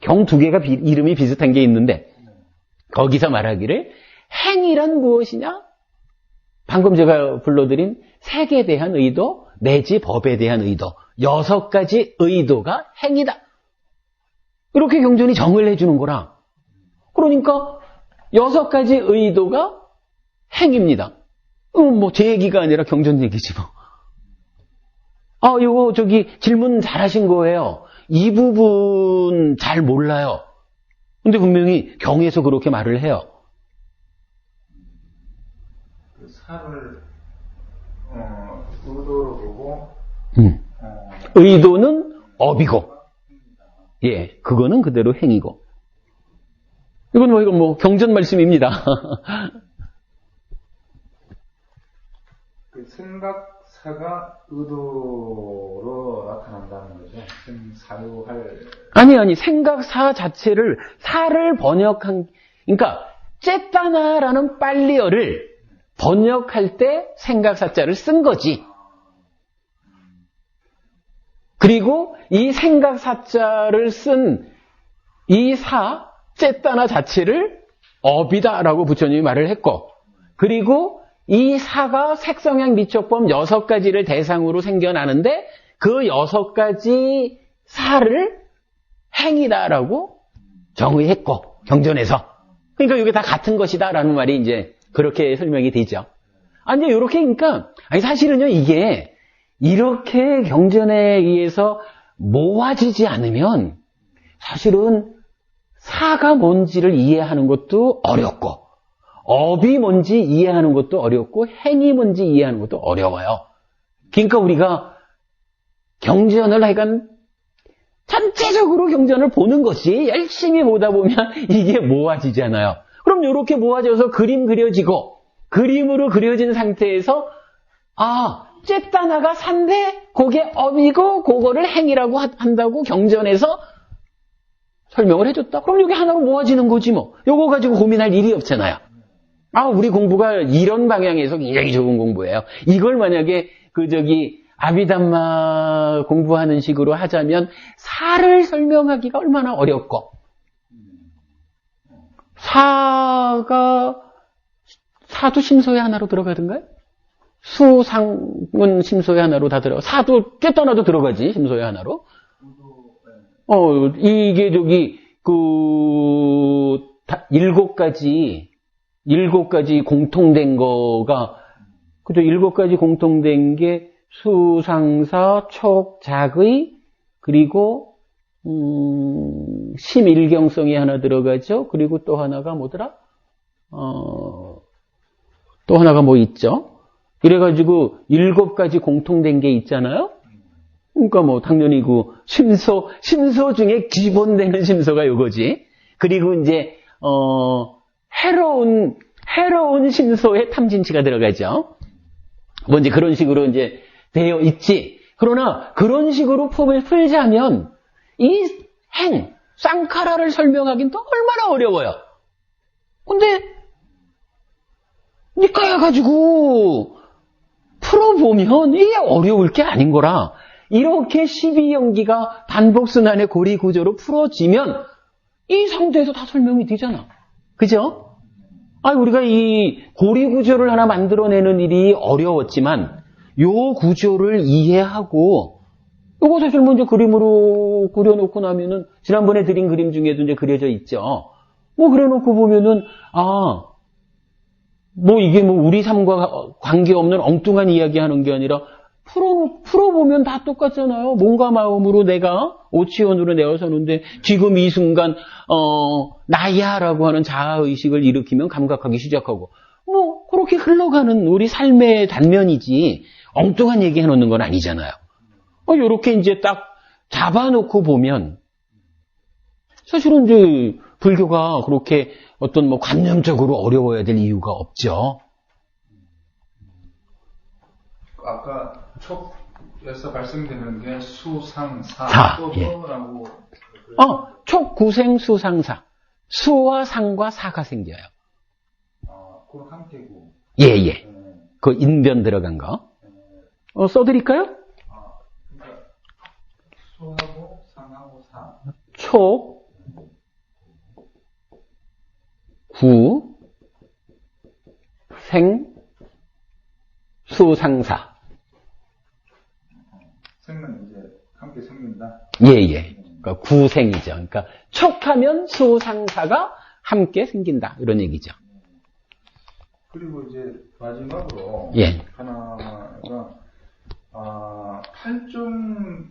경 2개가 이름이 비슷한 게 있는데 거기서 말하기를 행이란 무엇이냐? 방금 제가 불러드린 색에 대한 의도 내지 법에 대한 의도 6가지 의도가 행이다. 이렇게 경전이 정의를 해주는 거라. 그러니까 6가지 의도가 행입니다. 제 얘기가 아니라 경전 얘기지 뭐. 이거 질문 잘하신 거예요. 이 부분 잘 몰라요. 근데 분명히 경에서 그렇게 말을 해요. 그 사를 의도로 보고 의도는 업이고 그거는 그대로 행이고. 이건 경전 말씀입니다. 그 생각사가 의도로 나타난다는 거죠. 사유할. 아니, 생각사 자체를, 사를 번역한, 그러니까, 째따나라는 빨리어를 번역할 때 생각사자를 쓴 거지. 그리고 이 생각 사자를 쓴 이 사, 쨌다나 자체를 업이다라고 부처님이 말을 했고, 그리고 이 사가 색성향 미촉법 6가지를 대상으로 생겨나는데 그 6가지 사를 행이다라고 정의했고, 경전에서. 그러니까 이게 다 같은 것이다라는 말이 이제 그렇게 설명이 되죠. 아니, 이렇게, 그러니까, 아니, 사실은요, 이게 이렇게 경전에 의해서 모아지지 않으면 사실은 사가 뭔지를 이해하는 것도 어렵고, 업이 뭔지 이해하는 것도 어렵고, 행이 뭔지 이해하는 것도 어려워요. 그러니까 우리가 경전을 하여간 전체적으로 경전을 보는 것이 열심히 보다 보면 이게 모아지잖아요. 그럼 이렇게 모아져서 그림 그려지고, 그림으로 그려진 상태에서 쨌다나가 산데 그게 업이고 그거를 행이라고 한다고 경전에서 설명을 해줬다. 그럼 이게 하나로 모아지는 거지 뭐. 요거 가지고 고민할 일이 없잖아요. 우리 공부가 이런 방향에서 굉장히 좋은 공부예요. 이걸 만약에 아비담마 공부하는 식으로 하자면 사를 설명하기가 얼마나 어렵고, 사도 심소의 하나로 들어가던가요? 수상은 심소의 하나로 다 들어가. 사도 꿰떠나도 들어가지, 심소의 하나로. 이게 7가지 공통된 거가, 그죠? 7가지 공통된 게 수상사, 촉, 작의, 그리고, 심일경성이 하나 들어가죠? 그리고 또 하나가 뭐더라? 또 하나가 뭐 있죠? 그래가지고 7가지 공통된 게 있잖아요? 그러니까 뭐 당연히 심소 중에 기본되는 심소가 요거지. 그리고 이제 해로운 심소에 탐진치가 들어가죠. 뭐 이제 그런 식으로 이제 되어 있지. 그러나 그런 식으로 품을 풀자면 이 쌍카라를 설명하긴 또 얼마나 어려워요. 근데 니까야 가지고 풀어보면 이게 어려울 게 아닌 거라. 이렇게 12연기가 반복순환의 고리구조로 풀어지면 이 상태에서 다 설명이 되잖아. 그죠? 우리가 이 고리구조를 하나 만들어내는 일이 어려웠지만 요 구조를 이해하고 요거 사실 먼저 그림으로 그려놓고 나면은 지난번에 드린 그림 중에도 이제 그려져 있죠. 뭐 그려놓고 보면은 뭐 이게 뭐 우리 삶과 관계없는 엉뚱한 이야기 하는 게 아니라 풀어보면 다 똑같잖아요. 몸과 마음으로 내가 오치원으로 내어서는데 지금 이 순간 나야라고 하는 자아의식을 일으키면 감각하기 시작하고 뭐 그렇게 흘러가는 우리 삶의 단면이지 엉뚱한 얘기 해놓는 건 아니잖아요. 요렇게 이제 딱 잡아놓고 보면 사실은 이제 불교가 그렇게 어떤 뭐 관념적으로 어려워야 될 이유가 없죠. 아까 촉에서 말씀드리는 게 수상사 또라고 촉, 구생, 수상사. 수와 상과 사가 생겨요. 그럼 함께고. 예. 그 인변 들어간 거. 써드릴까요? 그러니까 수하고 상하고 사. 촉, 구, 생, 수상사. 생은 이제 함께 생긴다? 예. 그러니까 구생이죠. 그러니까 촉하면 수상사가 함께 생긴다. 이런 얘기죠. 그리고 이제 마지막으로 하나가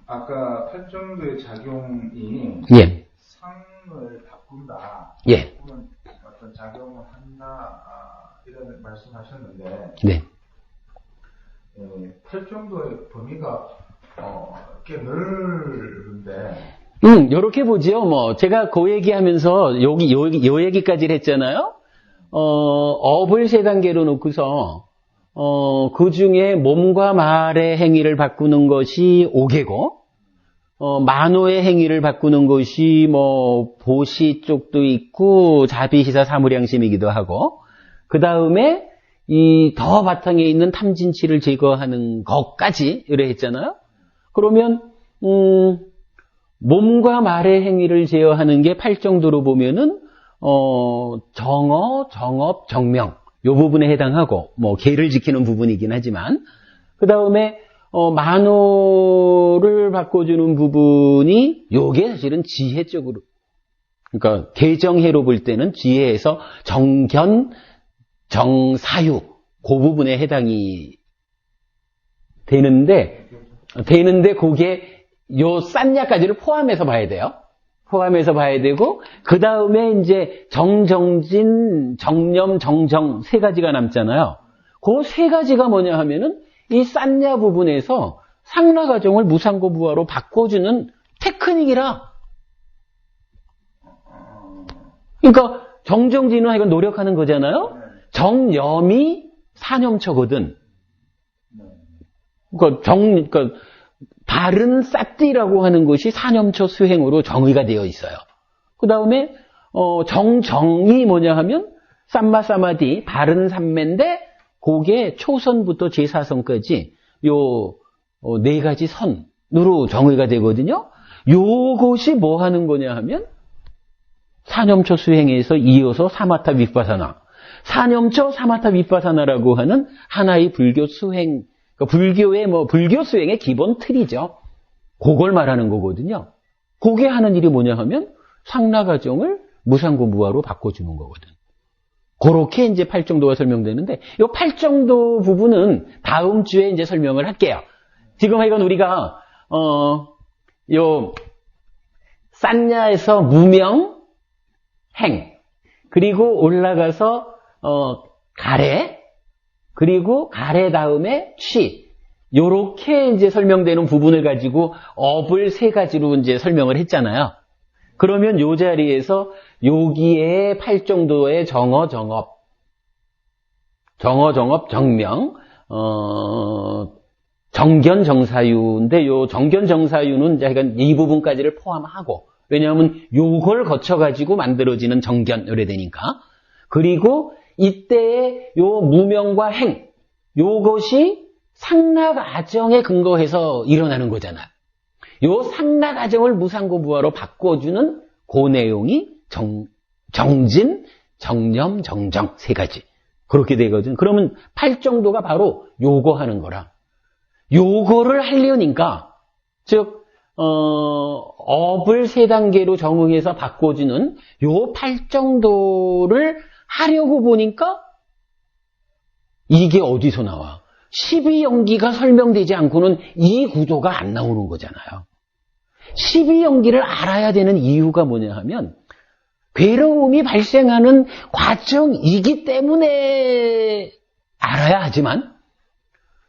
아까 팔정도의 작용이 상을 바꾼다. 바꾸는 어떤 작용을 한다. 이런 말씀하셨는데 팔정도의 범위가 꽤 넓은데 요렇게 보죠. 뭐 제가 그 얘기하면서 요 얘기까지 했잖아요. 업을 3단계로 놓고서 그 중에 몸과 말의 행위를 바꾸는 것이 5개고 만호의 행위를 바꾸는 것이 뭐 보시 쪽도 있고 자비시사 사무량심이기도 하고 그 다음에 이 더 바탕에 있는 탐진치를 제거하는 것까지 이래 했잖아요. 그러면 몸과 말의 행위를 제어하는 게 팔정도로 보면은, 정어, 정업, 정명. 요 부분에 해당하고, 뭐, 계를 지키는 부분이긴 하지만, 그 다음에, 만호를 바꿔주는 부분이, 요게 사실은 지혜 쪽으로. 그러니까, 개정해로 볼 때는 지혜에서 정견, 정사유, 그 부분에 해당이 되는데, 그게 요 싼야까지를 포함해서 봐야 돼요. 포함해서 봐야 되고, 그 다음에 이제 정정진, 정념, 정정 세 가지가 남잖아요. 그 세 가지가 뭐냐 하면은 이 싼야 부분에서 상라가정을 무상고부화로 바꿔주는 테크닉이라. 그러니까 정정진은 이건 노력하는 거잖아요. 정념이 사념처거든. 그러니까 바른 싹띠라고 하는 것이 사념처 수행으로 정의가 되어 있어요. 그 다음에 정정이 뭐냐 하면 삼마사마디 바른 삼매인데 그게 초선부터 제사선까지 요 네 가지 선으로 정의가 되거든요. 요것이 뭐 하는 거냐 하면 사념처 수행에서 이어서 사마타 윗바사나, 사념처 사마타 윗바사나라고 하는 하나의 불교 수행, 불교의 불교 수행의 기본 틀이죠. 그걸 말하는 거거든요. 그게 하는 일이 뭐냐 하면 상라가정을 무상고부화로 바꿔주는 거거든. 그렇게 이제 팔정도가 설명되는데, 이 팔정도 부분은 다음 주에 이제 설명을 할게요. 지금 이건 우리가, 싼야에서 무명, 행, 그리고 올라가서, 가래, 그리고 가래 다음에 취. 요렇게 이제 설명되는 부분을 가지고 업을 세 가지로 이제 설명을 했잖아요. 그러면 요 자리에서 여기에 팔정도의 정어, 정업, 정명, 정견, 정사유인데 요 정견, 정사유는 약간 이 부분까지를 포함하고, 왜냐하면 요걸 거쳐가지고 만들어지는 정견, 요래 되니까. 그리고 이때의 요 무명과 행, 요것이 상락아정에 근거해서 일어나는 거잖아. 요 상락아정을 무상고부화로 바꿔주는 그 내용이 정진, 정념, 정정 세 가지. 그렇게 되거든. 그러면 팔정도가 바로 요거 하는 거라. 요거를 하려니까, 즉, 업을 세 단계로 정응해서 바꿔주는 요 팔정도를 하려고 보니까 이게 어디서 나와? 12연기가 설명되지 않고는 이 구조가 안 나오는 거잖아요. 12연기를 알아야 되는 이유가 뭐냐 하면 괴로움이 발생하는 과정이기 때문에 알아야 하지만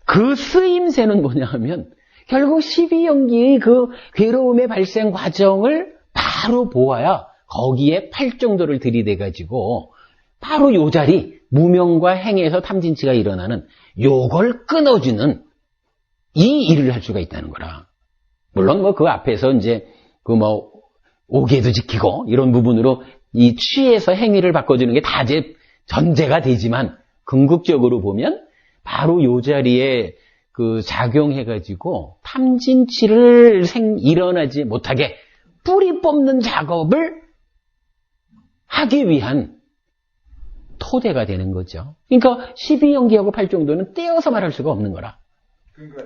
그 쓰임새는 뭐냐 하면 결국 12연기의 그 괴로움의 발생 과정을 바로 보아야 거기에 팔정도를 들이대가지고 바로 요 자리, 무명과 행에서 탐진치가 일어나는 요걸 끊어주는 이 일을 할 수가 있다는 거라. 물론 그 앞에서 이제 오계도 지키고 이런 부분으로 이 취에서 행위를 바꿔주는 게 다 이제 전제가 되지만 궁극적으로 보면 바로 요 자리에 작용해가지고 탐진치를 일어나지 못하게 뿌리 뽑는 작업을 하기 위한 토대가 되는 거죠. 그러니까 12연기하고 팔정도는 떼어서 말할 수가 없는 거라. 그러니까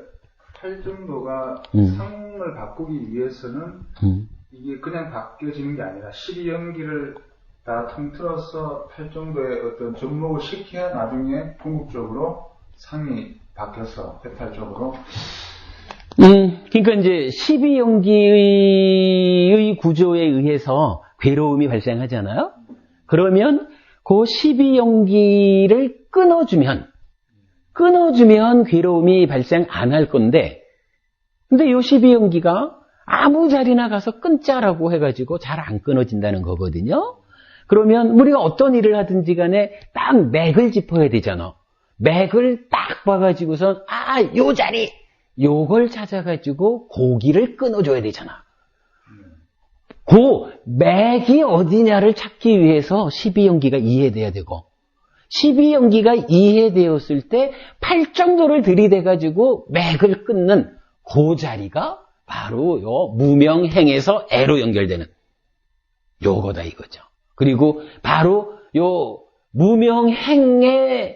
팔정도가 상을 바꾸기 위해서는 이게 그냥 바뀌어지는 게 아니라 12연기를 다 통틀어서 팔정도의 어떤 접목을 시켜야 나중에 궁극적으로 상이 바뀌어서 해탈적으로. 그러니까 이제 12연기의 구조에 의해서 괴로움이 발생하잖아요. 그러면 그 12연기를 끊어주면 괴로움이 발생 안 할 건데, 근데 이 12연기가 아무 자리나 가서 끊자라고 해가지고 잘 안 끊어진다는 거거든요. 그러면 우리가 어떤 일을 하든지 간에 딱 맥을 짚어야 되잖아. 맥을 딱 봐가지고선 요 자리 요걸 찾아가지고 고기를 끊어줘야 되잖아. 그 맥이 어디냐를 찾기 위해서 12연기가 이해돼야 되고, 12연기가 이해되었을 때 팔정도를 들이대가지고 맥을 끊는 그 자리가 바로 요 무명행에서 애로 연결되는 요거다 이거죠. 그리고 바로 요 무명행에서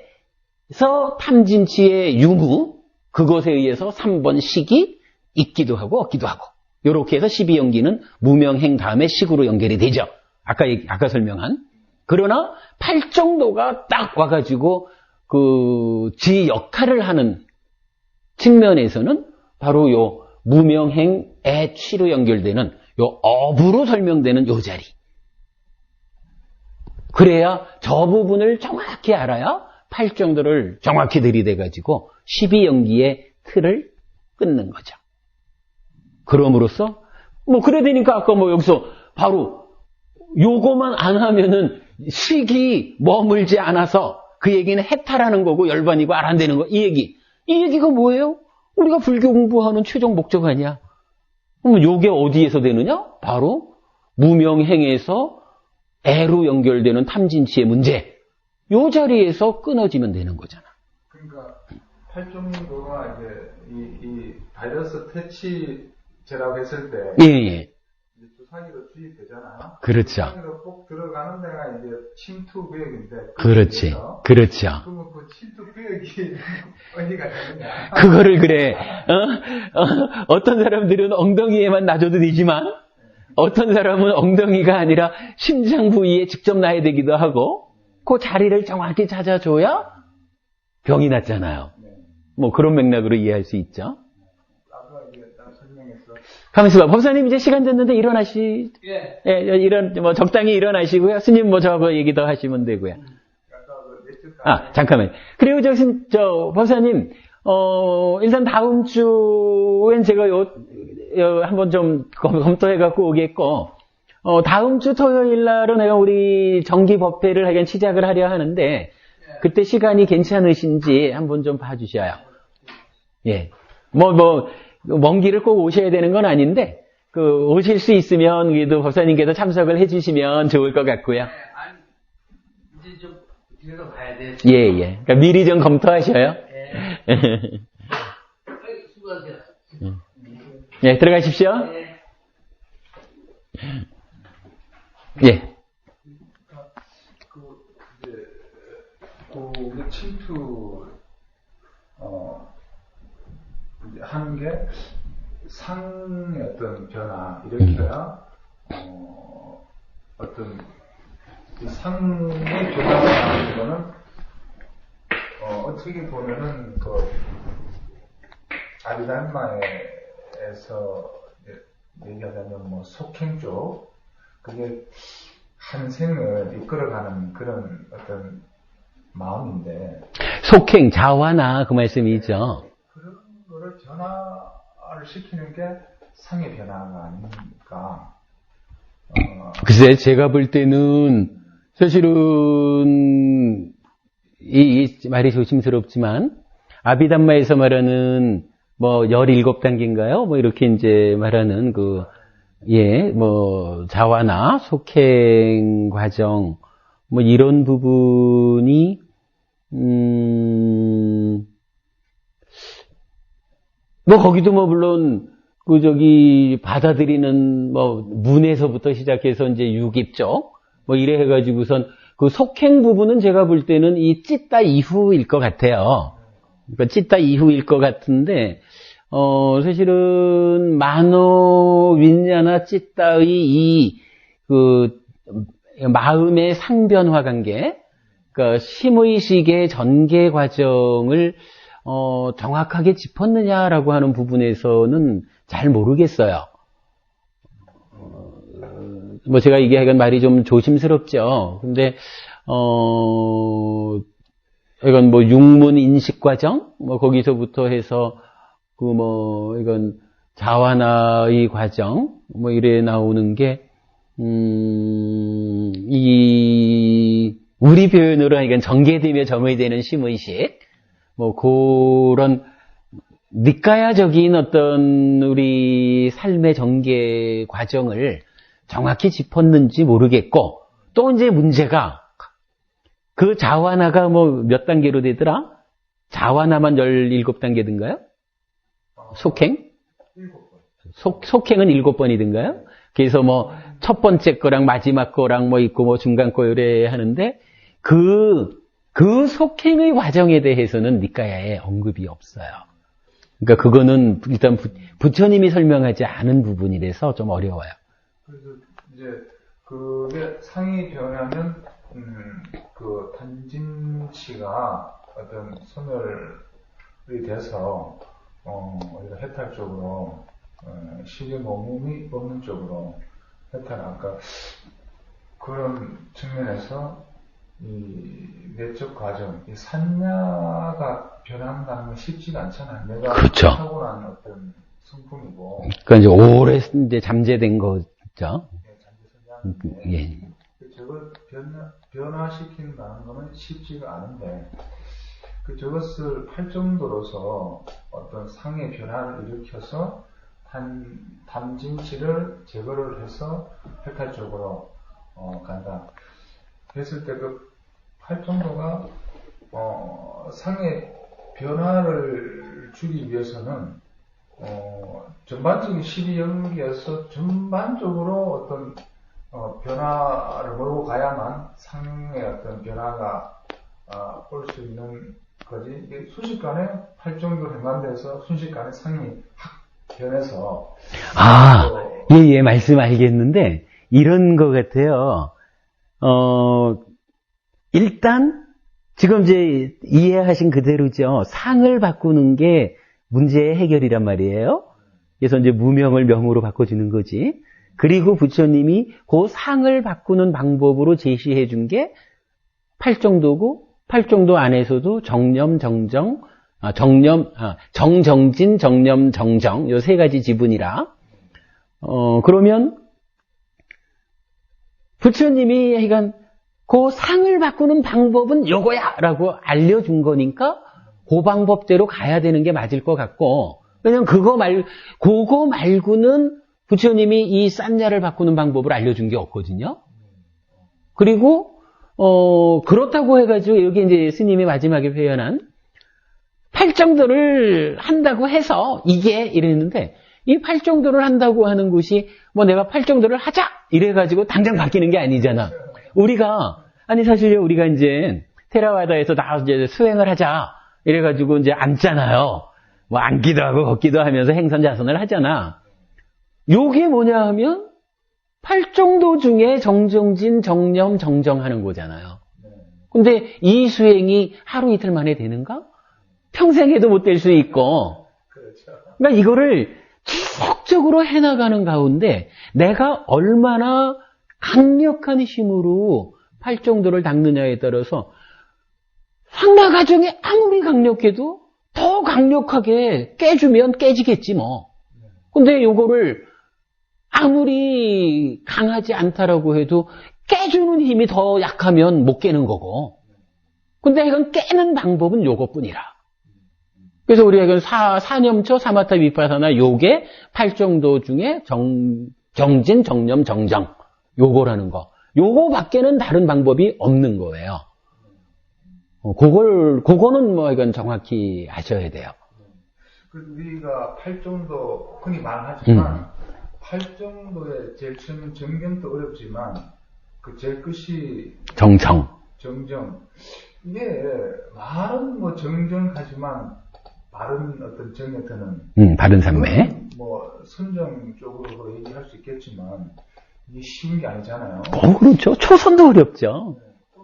탐진치의 유무, 그것에 의해서 3번 식이 있기도 하고 없기도 하고, 요렇게 해서 12연기는 무명행 다음에 식으로 연결이 되죠. 아까 설명한. 그러나 팔정도가 딱 와가지고 지 역할을 하는 측면에서는 바로 요 무명행의 취로 연결되는 요 업으로 설명되는 요 자리. 그래야 저 부분을 정확히 알아야 팔정도를 정확히 들이대가지고 12연기의 틀을 끊는 거죠. 그럼으로써 그래 되니까 아까 여기서 바로 요거만 안 하면은 식이 머물지 않아서 그 얘기는 해탈하는 거고 열반이고 알아내는 거, 이 얘기가 뭐예요? 우리가 불교 공부하는 최종 목적 아니야? 그럼 요게 어디에서 되느냐? 바로 무명행에서 애로 연결되는 탐진치의 문제, 요 자리에서 끊어지면 되는 거잖아. 그러니까 팔종도가 이제 이 바이러스 퇴치제라고 했을 때 예. 주사기로 주입되잖아요. 그렇죠. 주사기로 꼭 들어가는 데가 이제 침투 구역인데. 그렇죠. 그러면 그 침투 구역이 어디가 되느냐? 그거를 그래. 어떤 사람들은 엉덩이에만 놔줘도 되지만, 어떤 사람은 엉덩이가 아니라 심장 부위에 직접 놔야 되기도 하고, 그 자리를 정확히 찾아줘야 병이 낫잖아요. 그런 맥락으로 이해할 수 있죠. 가만있어 봐. 법사님 이제 시간 됐는데 예, 적당히 일어나시고요. 스님 저거 얘기 더 하시면 되고요. 잠깐만요. 그리고 법사님, 일단 다음 주엔 제가 한번 좀 검토해갖고 오겠고, 다음 주 토요일 날은 내가 우리 정기 법회를 하긴 시작을 하려 하는데, 그때 시간이 괜찮으신지 한번 좀 봐주셔요. 예. 먼 길을 꼭 오셔야 되는 건 아닌데, 오실 수 있으면, 그래도 법사님께서 참석을 해주시면 좋을 것 같고요. 아니, 이제 좀, 뒤에서 봐야 돼. 예. 그러니까 미리 좀 검토하셔요. 수고하세요. 예, 들어가십시오. 예. 우리 침투, 하는 게 상의 어떤 변화, 일으켜야, 어떤, 이 상의 변화라는 거는, 어떻게 보면은, 아비담마에서 얘기하자면, 속행 쪽, 그게 한 생을 이끌어가는 그런 어떤 마음인데. 속행, 자화나 그 말씀이죠. 그런 거를 변화를 시키는 게 상의 변화가 아닙니까? 글쎄, 제가 볼 때는, 사실은, 이 말이 조심스럽지만, 아비담마에서 말하는, 17단계인가요? 이렇게 이제 말하는 자화나 속행 과정, 이런 부분이, 거기도 물론, 받아들이는, 문에서부터 시작해서 이제 유깁 쪽, 이래 해가지고선, 속행 부분은 제가 볼 때는 이 찢다 이후일 것 같아요. 그러니까 찢다 이후일 것 같은데, 사실은, 만호, 윈야나 찢다의 마음의 상변화 관계, 그러니까 심의식의 전개 과정을, 정확하게 짚었느냐라고 하는 부분에서는 잘 모르겠어요. 제가 이게 하여간 말이 좀 조심스럽죠. 근데, 이건 육문 인식 과정? 거기서부터 해서, 이건 자화나의 과정? 이래 나오는 게, 우리 표현으로 하여간 전개되며 정의되는 심의식? 그런, 니까야적인 어떤 우리 삶의 전개 과정을 정확히 짚었는지 모르겠고, 또 이제 문제가, 그 자화나가 몇 단계로 되더라? 자화나만 17단계든가요? 속행? 속행은 7번이든가요? 그래서 뭐 첫 번째 거랑 마지막 거랑 뭐 있고 뭐 중간 거 요래 하는데 그 속행의 과정에 대해서는 니까야에 언급이 없어요. 그러니까 그거는 일단 부처님이 설명하지 않은 부분이라서 좀 어려워요. 그래서 이제 그게 상이 변하면 그 탄진치가 어떤 소멸이 돼서 우리가 해탈 쪽으로 시계 몸이 없는 쪽으로 해탈 아까 그런 측면에서 이 내적 과정, 이 산야가 변한다는 건 쉽지가 않잖아요. 내가 그렇죠. 타고난 어떤 성품이고. 그러니까 이제 오래 이제 잠재된 거죠. 네, 잠재 성향인데. 예. 저걸 변화시킨다는 거는 쉽지가 않은데, 저것을 팔정도로서 어떤 상의 변화를 일으켜서 담진치를 제거를 해서 해탈 쪽으로 간다. 했을 때 그 팔정도가 상의 변화를 주기 위해서는 전반적인 12연기에서 전반적으로 어떤 변화를 몰고 가야만 상의 어떤 변화가 올 수 있는 거지. 이게 순식간에 팔정도 행간돼서 순식간에 상이 확 변해서 예, 말씀 알겠는데 이런 것 같아요. 일단 지금 이제 이해하신 그대로죠. 상을 바꾸는 게 문제의 해결이란 말이에요. 그래서 이제 무명을 명으로 바꿔주는 거지. 그리고 부처님이 그 상을 바꾸는 방법으로 제시해 준 게 팔정도고, 팔정도 안에서도 정념, 정정, 정정진, 정념, 정정, 요 세 가지 지분이라. 그러면 부처님이 하여간 그 상을 바꾸는 방법은 요거야! 라고 알려준 거니까 그 방법대로 가야 되는 게 맞을 것 같고, 왜냐면 그거 말고는 부처님이 이 싼야를 바꾸는 방법을 알려준 게 없거든요. 그리고, 그렇다고 해가지고 여기 이제 스님이 마지막에 표현한 팔정도를 한다고 해서 이게 이랬는데, 이 팔정도를 한다고 하는 것이 뭐 내가 팔정도를 하자! 이래가지고 당장 바뀌는 게 아니잖아. 사실요, 우리가 이제 테라와다에서 나 이제 수행을 하자! 이래가지고 이제 앉잖아요. 뭐 앉기도 하고 걷기도 하면서 행선자선을 하잖아. 요게 뭐냐 하면 팔정도 중에 정정진, 정념, 정정하는 거잖아요. 근데 이 수행이 하루 이틀 만에 되는가? 평생에도 못 될 수 있고. 그러니까 이거를 지속적으로 해나가는 가운데 내가 얼마나 강력한 힘으로 팔정도를 닦느냐에 따라서 상마 가정이 아무리 강력해도 더 강력하게 깨주면 깨지겠지 뭐. 근데 요거를 아무리 강하지 않다라고 해도 깨주는 힘이 더 약하면 못 깨는 거고. 근데 이건 깨는 방법은 요것뿐이라. 그래서 우리가 이건 사념처, 사마타, 비파사나 요게 팔정도 중에 정진, 정념, 정정. 요거라는 거. 요거밖에는 다른 방법이 없는 거예요. 그거는 뭐 이건 정확히 아셔야 돼요. 우리가 팔정도 흔히 말하지만 팔정도의 제일 처음 정견도 어렵지만 그 제일 끝이 정정. 이게 말은 뭐 정정하지만 바른 어떤 정에서는 바른 상매. 뭐 선정 쪽으로 얘기할 수 있겠지만 이게 쉬운 게 아니잖아요. 그렇죠. 초선도 어렵죠. 또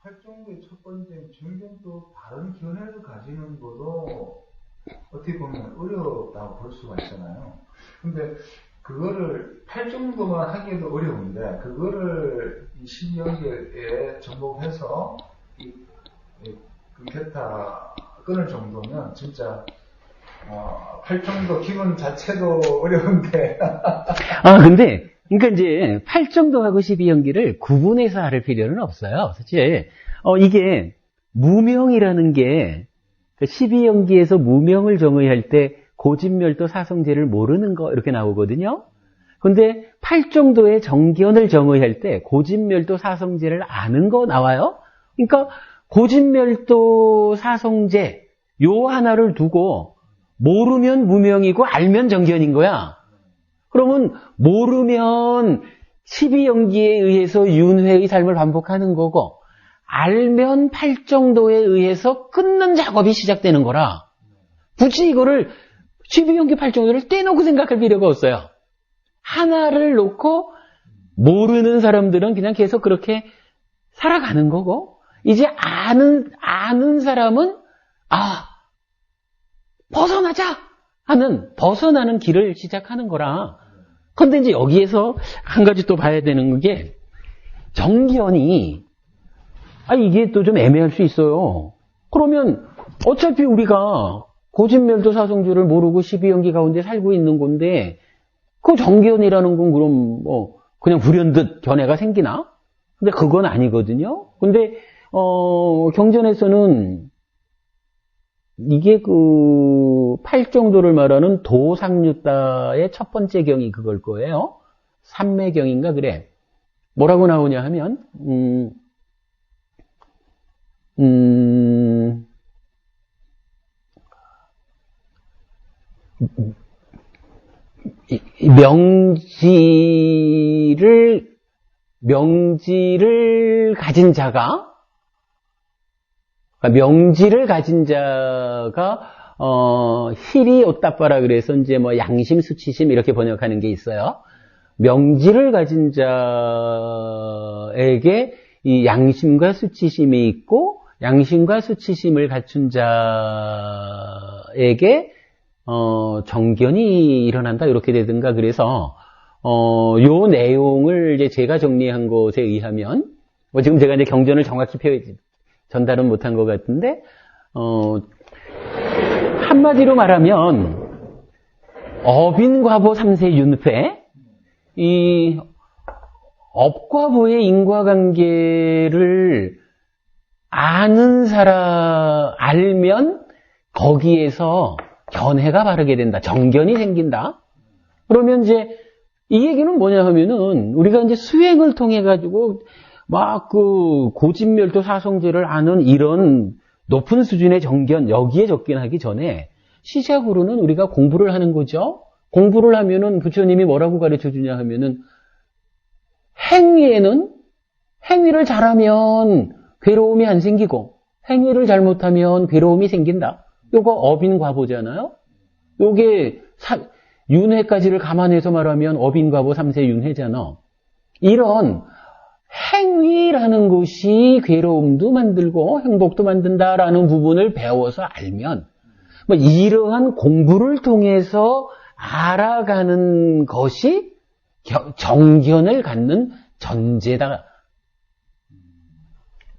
팔정도의 첫 번째 정견도 바른 견해를 가지는 것도 어떻게 보면 어렵다고 볼 수가 있잖아요. 근데 그거를 팔정도만 하기에도 어려운데 그거를 이 12연계에 접목해서 게타 끊을 정도면 진짜 팔정도 기본 자체도 어려운데. 근데 그러니까 이제 팔정도하고 12연기를 구분해서 할 필요는 없어요. 사실 이게 무명이라는 게 12연기에서 무명을 정의할 때 고진멸도 사성제를 모르는 거 이렇게 나오거든요. 근데 팔정도의 정견을 정의할 때 고진멸도 사성제를 아는 거 나와요. 그러니까 고진멸도 사성제 요 하나를 두고 모르면 무명이고 알면 정견인 거야. 그러면 모르면 12연기에 의해서 윤회의 삶을 반복하는 거고 알면 팔정도에 의해서 끊는 작업이 시작되는 거라 굳이 이거를 12연기 팔정도를 떼놓고 생각할 필요가 없어요. 하나를 놓고 모르는 사람들은 그냥 계속 그렇게 살아가는 거고 이제 아는 사람은 벗어나자 하는 벗어나는 길을 시작하는 거라. 근데 이제 여기에서 한 가지 또 봐야 되는 게 정견이 이게 또 좀 애매할 수 있어요. 그러면 어차피 우리가 고진멸도 사성주를 모르고 12연기 가운데 살고 있는 건데 그 정견이라는 건 그럼 그냥 불현듯 견해가 생기나? 근데 그건 아니거든요. 근데 경전에서는 이게 그 팔정도를 말하는 도상류다의 첫 번째 경이 그걸 거예요. 삼매경인가 그래. 뭐라고 나오냐 하면 명지를 가진 자가 힐이 옷다빠라 그래서 이제 뭐 양심, 수치심 이렇게 번역하는 게 있어요. 명지를 가진 자에게 이 양심과 수치심이 있고 양심과 수치심을 갖춘 자에게 정견이 일어난다 이렇게 되든가 그래서 요 내용을 이제 제가 정리한 것에 의하면 지금 제가 이제 경전을 정확히 전달은 못한 것 같은데 한마디로 말하면 업인과보 3세 윤회 이 업과보의 인과관계를 알면 거기에서 견해가 바르게 된다. 정견이 생긴다. 그러면 이제 이 얘기는 뭐냐 하면은 우리가 이제 수행을 통해 가지고 막 그 고진멸도 사성제를 아는 이런 높은 수준의 정견 여기에 접근하기 전에 시작으로는 우리가 공부를 하는 거죠. 공부를 하면은 부처님이 뭐라고 가르쳐 주냐 하면은 행위를 잘하면 괴로움이 안 생기고 행위를 잘못하면 괴로움이 생긴다. 요거 업인과보잖아요. 요게 윤회까지를 감안해서 말하면 업인과보 3세 윤회잖아. 이런 행위라는 것이 괴로움도 만들고 행복도 만든다라는 부분을 배워서 알면 이러한 공부를 통해서 알아가는 것이 정견을 갖는 전제다.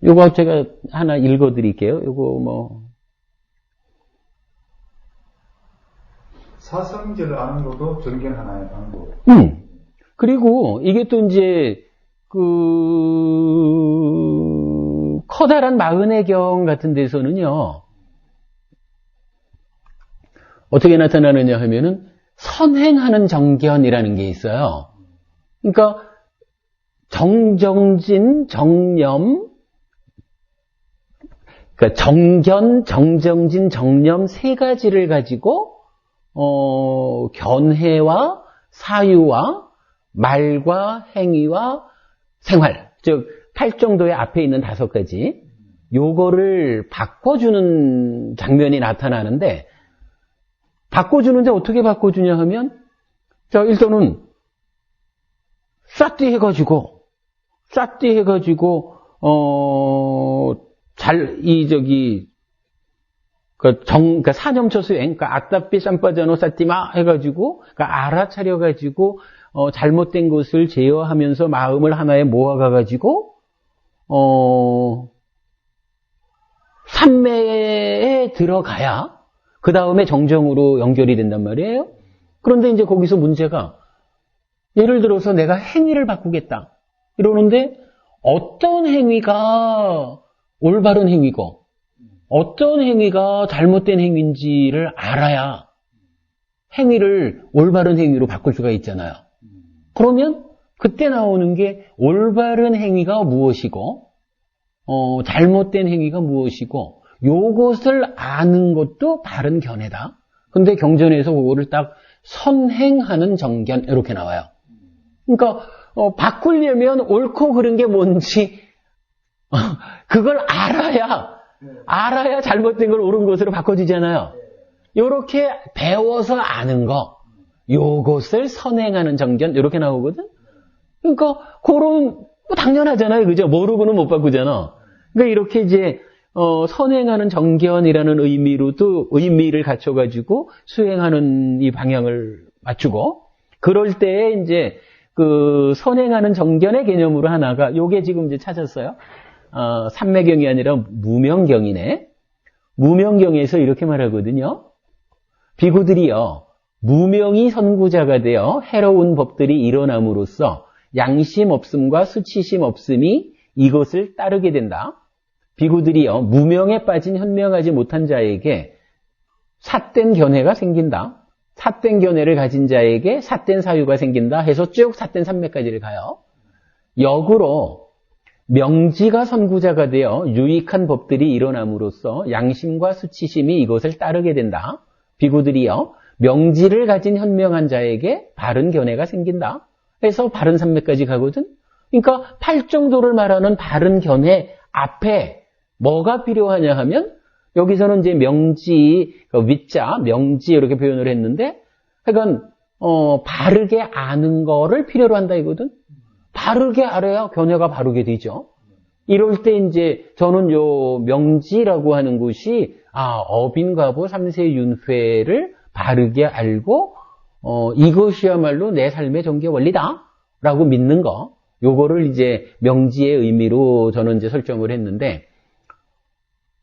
요거 제가 하나 읽어드릴게요. 요거 사성제를 아는 것도 정견 하나의 방법. 그리고 이게 또 이제 커다란 마흔의 경 같은 데서는요 어떻게 나타나느냐 하면은 선행하는 정견이라는 게 있어요. 그러니까 정정진, 정념, 그러니까 정견, 정정진, 정념 세 가지를 가지고 견해와 사유와 말과 행위와 생활, 즉 팔정도의 앞에 있는 5가지 요거를 바꿔주는 장면이 나타나는데 바꿔주는데 어떻게 바꿔주냐 하면 일단은 싹디 해가지고 그러니까 사념처 수행, 그러니까 악답비 쌈빠자노 사티마 해가지고, 그러니까 알아차려가지고, 잘못된 것을 제어하면서 마음을 하나에 모아가가지고, 삼매에 들어가야, 그 다음에 정정으로 연결이 된단 말이에요. 그런데 이제 거기서 문제가, 예를 들어서 내가 행위를 바꾸겠다. 이러는데, 어떤 행위가 올바른 행위고, 어떤 행위가 잘못된 행위인지를 알아야 행위를 올바른 행위로 바꿀 수가 있잖아요. 그러면 그때 나오는 게 올바른 행위가 무엇이고 잘못된 행위가 무엇이고 요것을 아는 것도 바른 견해다. 근데 경전에서 그거를 딱 선행하는 정견 이렇게 나와요. 그러니까 바꾸려면 옳고 그른 게 뭔지 그걸 알아야 잘못된 걸 옳은 것으로 바꿔주잖아요. 요렇게 배워서 아는 거, 요것을 선행하는 정견 이렇게 나오거든. 그러니까 그런 당연하잖아요, 그죠? 모르고는 못 바꾸잖아. 그러니까 이렇게 이제 선행하는 정견이라는 의미로도 의미를 갖춰가지고 수행하는 이 방향을 맞추고, 그럴 때에 이제 그 선행하는 정견의 개념으로 하나가 요게 지금 이제 찾았어요. 삼매경이 아니라 무명경이네. 무명경에서 이렇게 말하거든요. 비구들이여 무명이 선구자가 되어 해로운 법들이 일어남으로써 양심 없음과 수치심 없음이 이것을 따르게 된다. 비구들이여 무명에 빠진 현명하지 못한 자에게 삿된 견해가 생긴다. 삿된 견해를 가진 자에게 삿된 사유가 생긴다 해서 쭉 삿된 삼매까지를 가요. 역으로 명지가 선구자가 되어 유익한 법들이 일어남으로써 양심과 수치심이 이것을 따르게 된다. 비구들이여 명지를 가진 현명한 자에게 바른 견해가 생긴다 해서 바른 삼매까지 가거든. 그러니까 팔정도를 말하는 바른 견해 앞에 뭐가 필요하냐 하면 여기서는 이제 명지, 위자, 명지 이렇게 표현을 했는데, 그러니까 바르게 아는 거를 필요로 한다 이거든. 바르게 알아야 견해가 바르게 되죠. 이럴 때 이제 저는 요 명지라고 하는 것이 어빈과보 삼세윤회를 바르게 알고 이것이야말로 내 삶의 전개 원리다라고 믿는 거. 요거를 이제 명지의 의미로 저는 이제 설정을 했는데.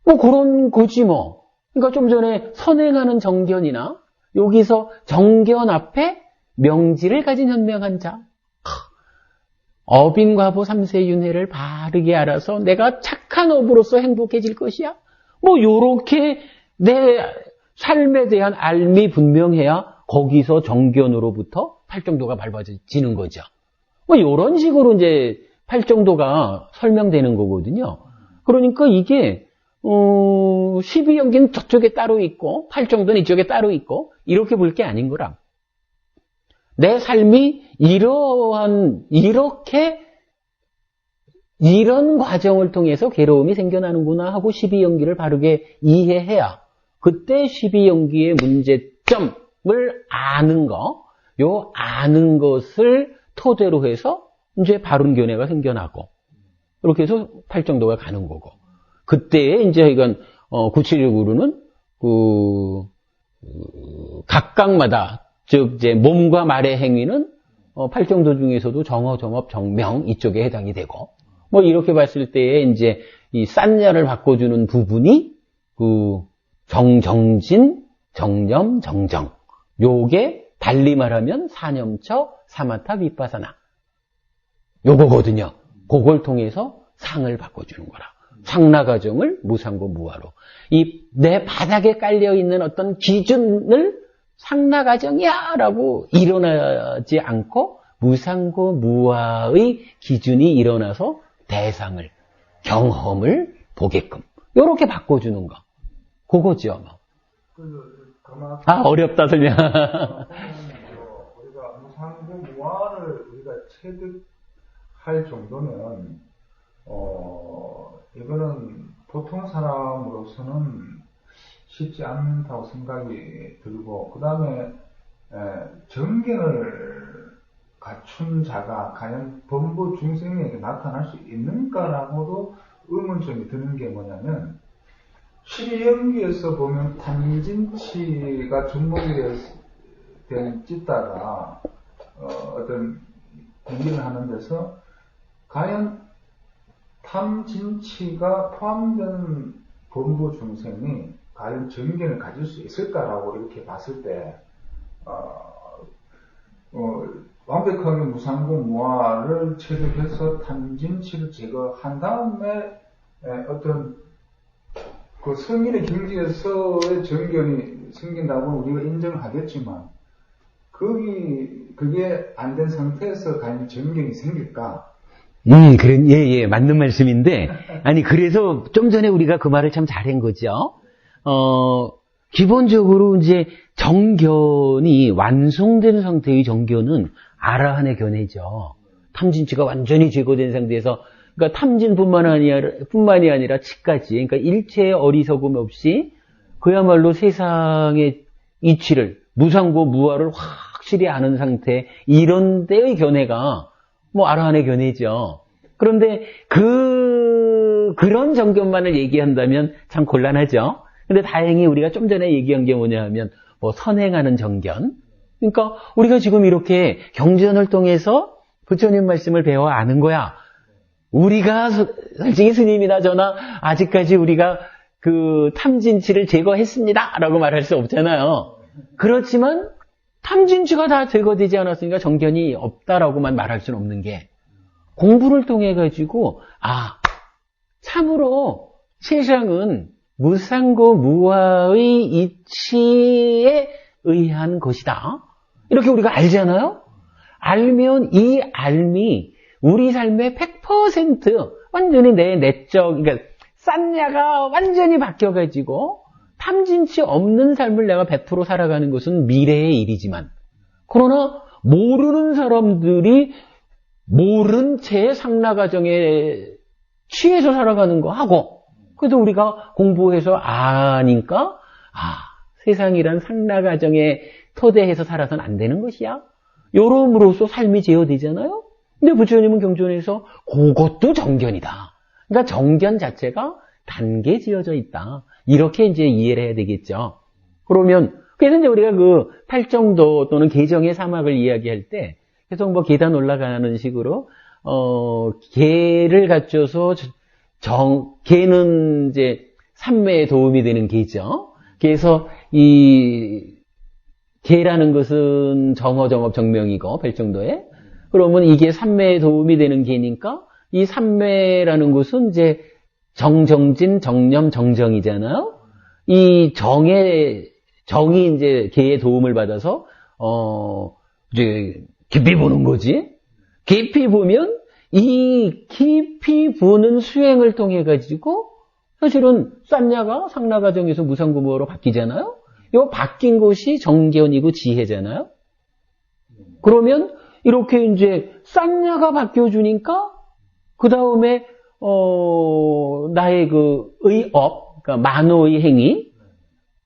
뭐 그런 거지 뭐. 그러니까 좀 전에 선행하는 정견이나 여기서 정견 앞에 명지를 가진 현명한 자. 어빈과보 삼세윤회를 바르게 알아서 내가 착한 업으로서 행복해질 것이야. 뭐 요렇게 내 삶에 대한 알미 분명해야 거기서 정견으로부터 팔정도가 밟아지는 거죠. 뭐 요런 식으로 이제 팔정도가 설명되는 거거든요. 그러니까 이게 12연기는 저쪽에 따로 있고 8정도는 이쪽에 따로 있고 이렇게 볼 게 아닌 거라. 내 삶이 이런 과정을 통해서 괴로움이 생겨나는구나 하고 12연기를 바르게 이해해야 그때 12연기의 문제점을 아는 거, 요 아는 것을 토대로 해서 이제 바른 견해가 생겨나고 이렇게 해서 8정도가 가는 거고. 그때에 이제 이건 구체적으로는 각각마다 즉 이제 몸과 말의 행위는 8정도 중에서도 정어, 정업, 정명 이쪽에 해당이 되고 뭐 이렇게 봤을 때에 이제 이 싼야를 바꿔주는 부분이 그 정정진, 정념, 정정 요게 달리 말하면 사념처, 사마타, 윗바사나 요거거든요. 그걸 통해서 상을 바꿔주는 거라. 상나가정을 무상고 무화로. 이 내 바닥에 깔려있는 어떤 기준을 상나가정이야 라고 일어나지 않고 무상고 무화의 기준이 일어나서 대상을, 경험을 보게끔 이렇게 바꿔주는 거. 그거죠. 어렵다 설명. 우리가 무상고 무화를 우리가 체득할 정도면 이거는 보통 사람으로서는 쉽지 않다고 생각이 들고, 그 다음에 정견을 갖춘 자가 과연 범부 중생에게 나타날 수 있는가라고도 의문점이 드는 게 뭐냐면 12연기에서 보면 탐진치가 접목이 된 찢다가 어떤 공기를 하는 데서 과연 탐진치가 포함된 범부 중생이 과연 정견을 가질 수 있을까라고 이렇게 봤을 때 완벽하게 무상고 무화를 체득해서 탐진치를 제거한 다음에 어떤 그 성인의 경지에서의 정견이 생긴다고 우리가 인정을 하겠지만 그게 안 된 상태에서 과연 정견이 생길까? 예, 맞는 말씀인데, 아니, 그래서 좀 전에 우리가 그 말을 참 잘한 거죠. 기본적으로 이제 정견이 완성된 상태의 정견은 아라한의 견해죠. 탐진치가 완전히 제거된 상태에서, 그러니까 탐진뿐만이 아니라 치까지, 그러니까 일체의 어리석음 없이 그야말로 세상의 이치를, 무상고 무아를 확실히 아는 상태, 이런 때의 견해가 뭐 아라한의 견해죠. 그런데 그런 정견만을 얘기한다면 참 곤란하죠. 근데 다행히 우리가 좀 전에 얘기한 게 뭐냐 하면 뭐 선행하는 정견. 그러니까 우리가 지금 이렇게 경전을 통해서 부처님 말씀을 배워 아는 거야. 우리가 솔직히 스님이나 저나 아직까지 우리가 그 탐진치를 제거했습니다 라고 말할 수 없잖아요. 그렇지만 탐진치가 다 제거되지 않았으니까 정견이 없다라고만 말할 수는 없는 게, 공부를 통해 가지고 참으로 세상은 무상고 무아의 이치에 의한 것이다. 이렇게 우리가 알잖아요. 알면 이 알미 우리 삶의 100% 완전히 내 내적, 그러니까 싼냐가 완전히 바뀌어가지고 탐진치 없는 삶을 내가 100% 살아가는 것은 미래의 일이지만, 그러나 모르는 사람들이 모른 채 상나가정에 취해서 살아가는 거 하고, 그래도 우리가 공부해서 아니까 세상이란 상나가정에 토대해서 살아서는 안 되는 것이야. 요럼으로써 삶이 제어되잖아요. 근데 부처님은 경전에서 그것도 정견이다. 그러니까 정견 자체가 단계 지어져 있다. 이렇게 이제 이해를 해야 되겠죠. 그러면 그래서 이제 우리가 그 팔정도 또는 계정의 사막을 이야기할 때 계속 뭐 계단 올라가는 식으로 계를 갖춰서 계는 이제 삼매에 도움이 되는 계죠. 그래서 이 계라는 것은 정어정업 정명이고 팔정도에, 그러면 이게 삼매에 도움이 되는 계니까 이 삼매라는 것은 이제 정정진, 정념, 정정이잖아요. 이 정이 이제 계의 도움을 받아서 이제 깊이 보는 거지. 깊이 보면 이 깊이 보는 수행을 통해 가지고 사실은 싼냐가 상나가정에서 무상구모로 바뀌잖아요. 이 바뀐 것이 정견이고 지혜잖아요. 그러면 이렇게 이제 싼냐가 바뀌어주니까 그 다음에 나의 그 의업, 그러니까 만호의 행위,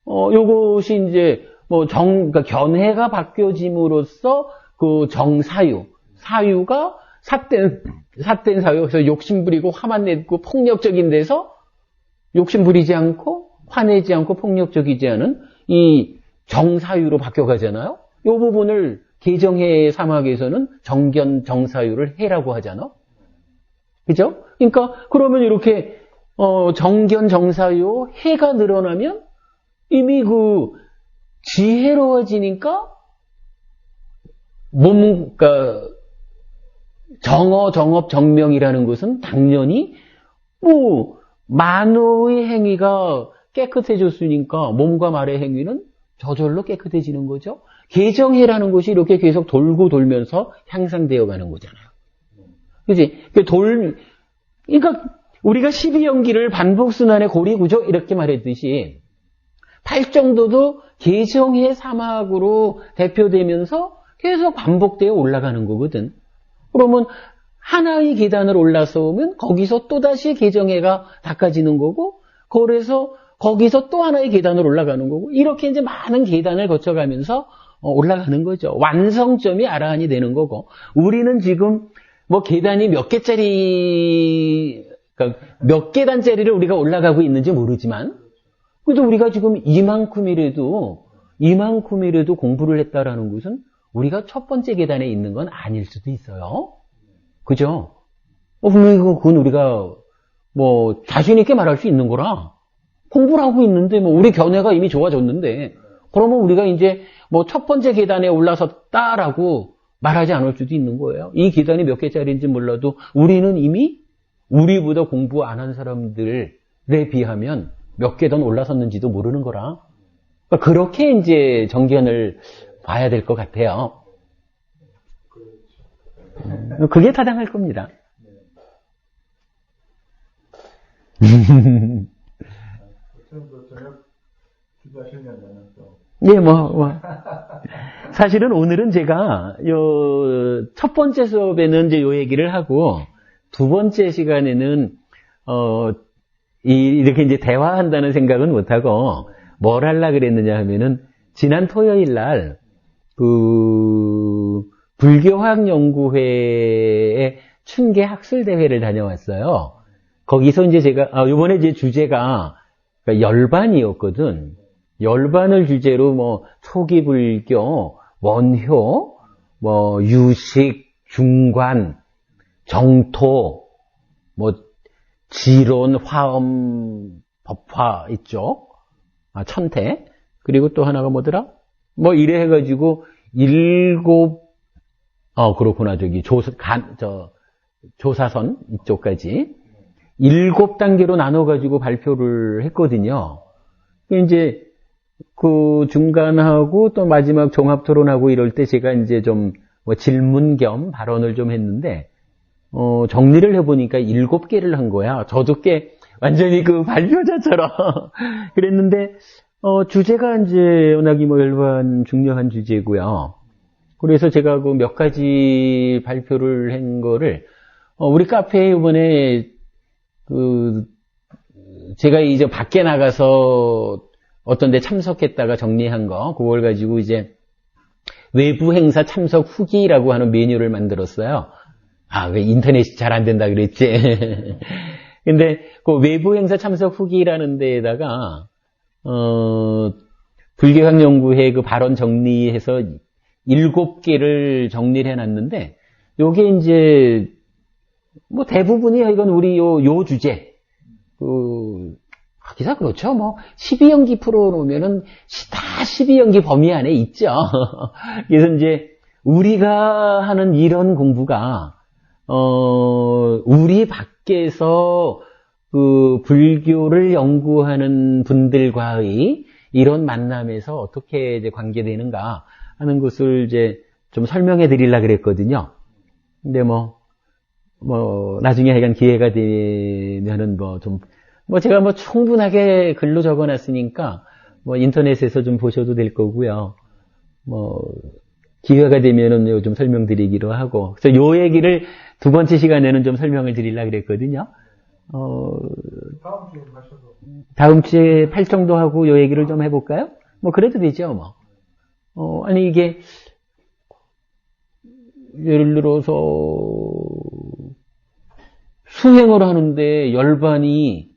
요것이 이제 뭐 그러니까 견해가 바뀌어짐으로써 그 사유가 삿된 사유, 그래서 욕심부리고 화만 내고 폭력적인 데서 욕심부리지 않고 화내지 않고 폭력적이지 않은 이 정사유로 바뀌어가잖아요. 이 부분을 계정해 사막에서는 정견 정사유를 해라고 하잖아. 그죠? 그러니까 그러면 이렇게 정견 정사유 해가 늘어나면 이미 그 지혜로워지니까 그러니까 정어, 정업, 정명이라는 것은 당연히 뭐 만호의 행위가 깨끗해졌으니까 몸과 말의 행위는 저절로 깨끗해지는 거죠. 계정해라는 것이 이렇게 계속 돌고 돌면서 향상되어 가는 거잖아요. 그지? 그러니까 우리가 12연기를 반복순환의 고리구조 이렇게 말했듯이 팔정도도 계정해 사막으로 대표되면서 계속 반복되어 올라가는 거거든. 그러면 하나의 계단을 올라서 오면 거기서 또다시 계정해가 닦아지는 거고, 그래서 거기서 또 하나의 계단을 올라가는 거고, 이렇게 이제 많은 계단을 거쳐가면서 올라가는 거죠. 완성점이 아라한이 되는 거고, 우리는 지금 뭐 계단이 몇 개짜리, 그러니까 몇 계단짜리를 우리가 올라가고 있는지 모르지만, 그래도 우리가 지금 이만큼이라도 공부를 했다라는 것은 우리가 첫 번째 계단에 있는 건 아닐 수도 있어요. 그죠? 분명히 그건 우리가 뭐 자신 있게 말할 수 있는 거라. 공부를 하고 있는데 뭐 우리 견해가 이미 좋아졌는데, 그러면 우리가 이제 뭐 첫 번째 계단에 올라섰다라고 말하지 않을 수도 있는 거예요. 이 계단이 몇 개짜리인지 몰라도 우리는 이미 우리보다 공부 안 한 사람들에 비하면 몇 계단 올라섰는지도 모르는 거라. 그러니까 그렇게 이제 정견을 봐야 될 것 같아요. 그게 타당할 겁니다. 저녁 주저하시려면 또. 예, 사실은 오늘은 제가, 첫 번째 수업에는 이제 요 얘기를 하고, 두 번째 시간에는, 이렇게 이제 대화한다는 생각은 못하고, 뭘 하려고 그랬느냐 하면은, 지난 토요일 날, 불교화학연구회의 춘계 학술대회를 다녀왔어요. 거기서 이제 제가, 요번에 이제 주제가, 그러니까 열반이었거든. 열반을 주제로 초기 불교, 원효, 유식, 중관, 정토, 지론, 화엄, 법화 있죠. 천태. 그리고 또 하나가 뭐더라? 이래 해가지고, 그렇구나. 조사선 이쪽까지. 7단계로 나눠가지고 발표를 했거든요. 이제, 중간하고 또 마지막 종합토론하고 이럴 때 제가 이제 좀 질문 겸 발언을 좀 했는데, 정리를 해보니까 7개를 한 거야. 저도 꽤 완전히 발표자처럼 그랬는데, 주제가 이제 워낙이 열반 중요한 주제고요. 그래서 제가 몇 가지 발표를 한 거를, 우리 카페에 이번에 제가 이제 밖에 나가서 어떤 데 참석했다가 정리한 거, 그걸 가지고 이제 외부 행사 참석 후기라고 하는 메뉴를 만들었어요. 인터넷이 잘 안 된다 그랬지. 근데 외부 행사 참석 후기라는 데에다가, 불교학연구회 발언 정리해서 7개를 정리를 해놨는데, 요게 이제, 대부분이 이건 우리 요 주제, 기사 그렇죠. 12연기 풀어놓으면은 다 12연기 범위 안에 있죠. 그래서 이제 우리가 하는 이런 공부가 우리 밖에서 불교를 연구하는 분들과의 이런 만남에서 어떻게 이제 관계되는가 하는 것을 이제 좀 설명해 드리려고 그랬거든요. 근데 나중에 하여간 기회가 되면은 제가 충분하게 글로 적어 놨으니까, 인터넷에서 좀 보셔도 될 거고요. 기회가 되면은 좀 설명드리기로 하고. 그래서 요 얘기를 두 번째 시간에는 좀 설명을 드리려고 그랬거든요. 다음 주에 가셔도. 다음 주에 8정도 하고 요 얘기를 좀 해볼까요? 그래도 되죠, 아니, 이게, 예를 들어서, 수행을 하는데 열반이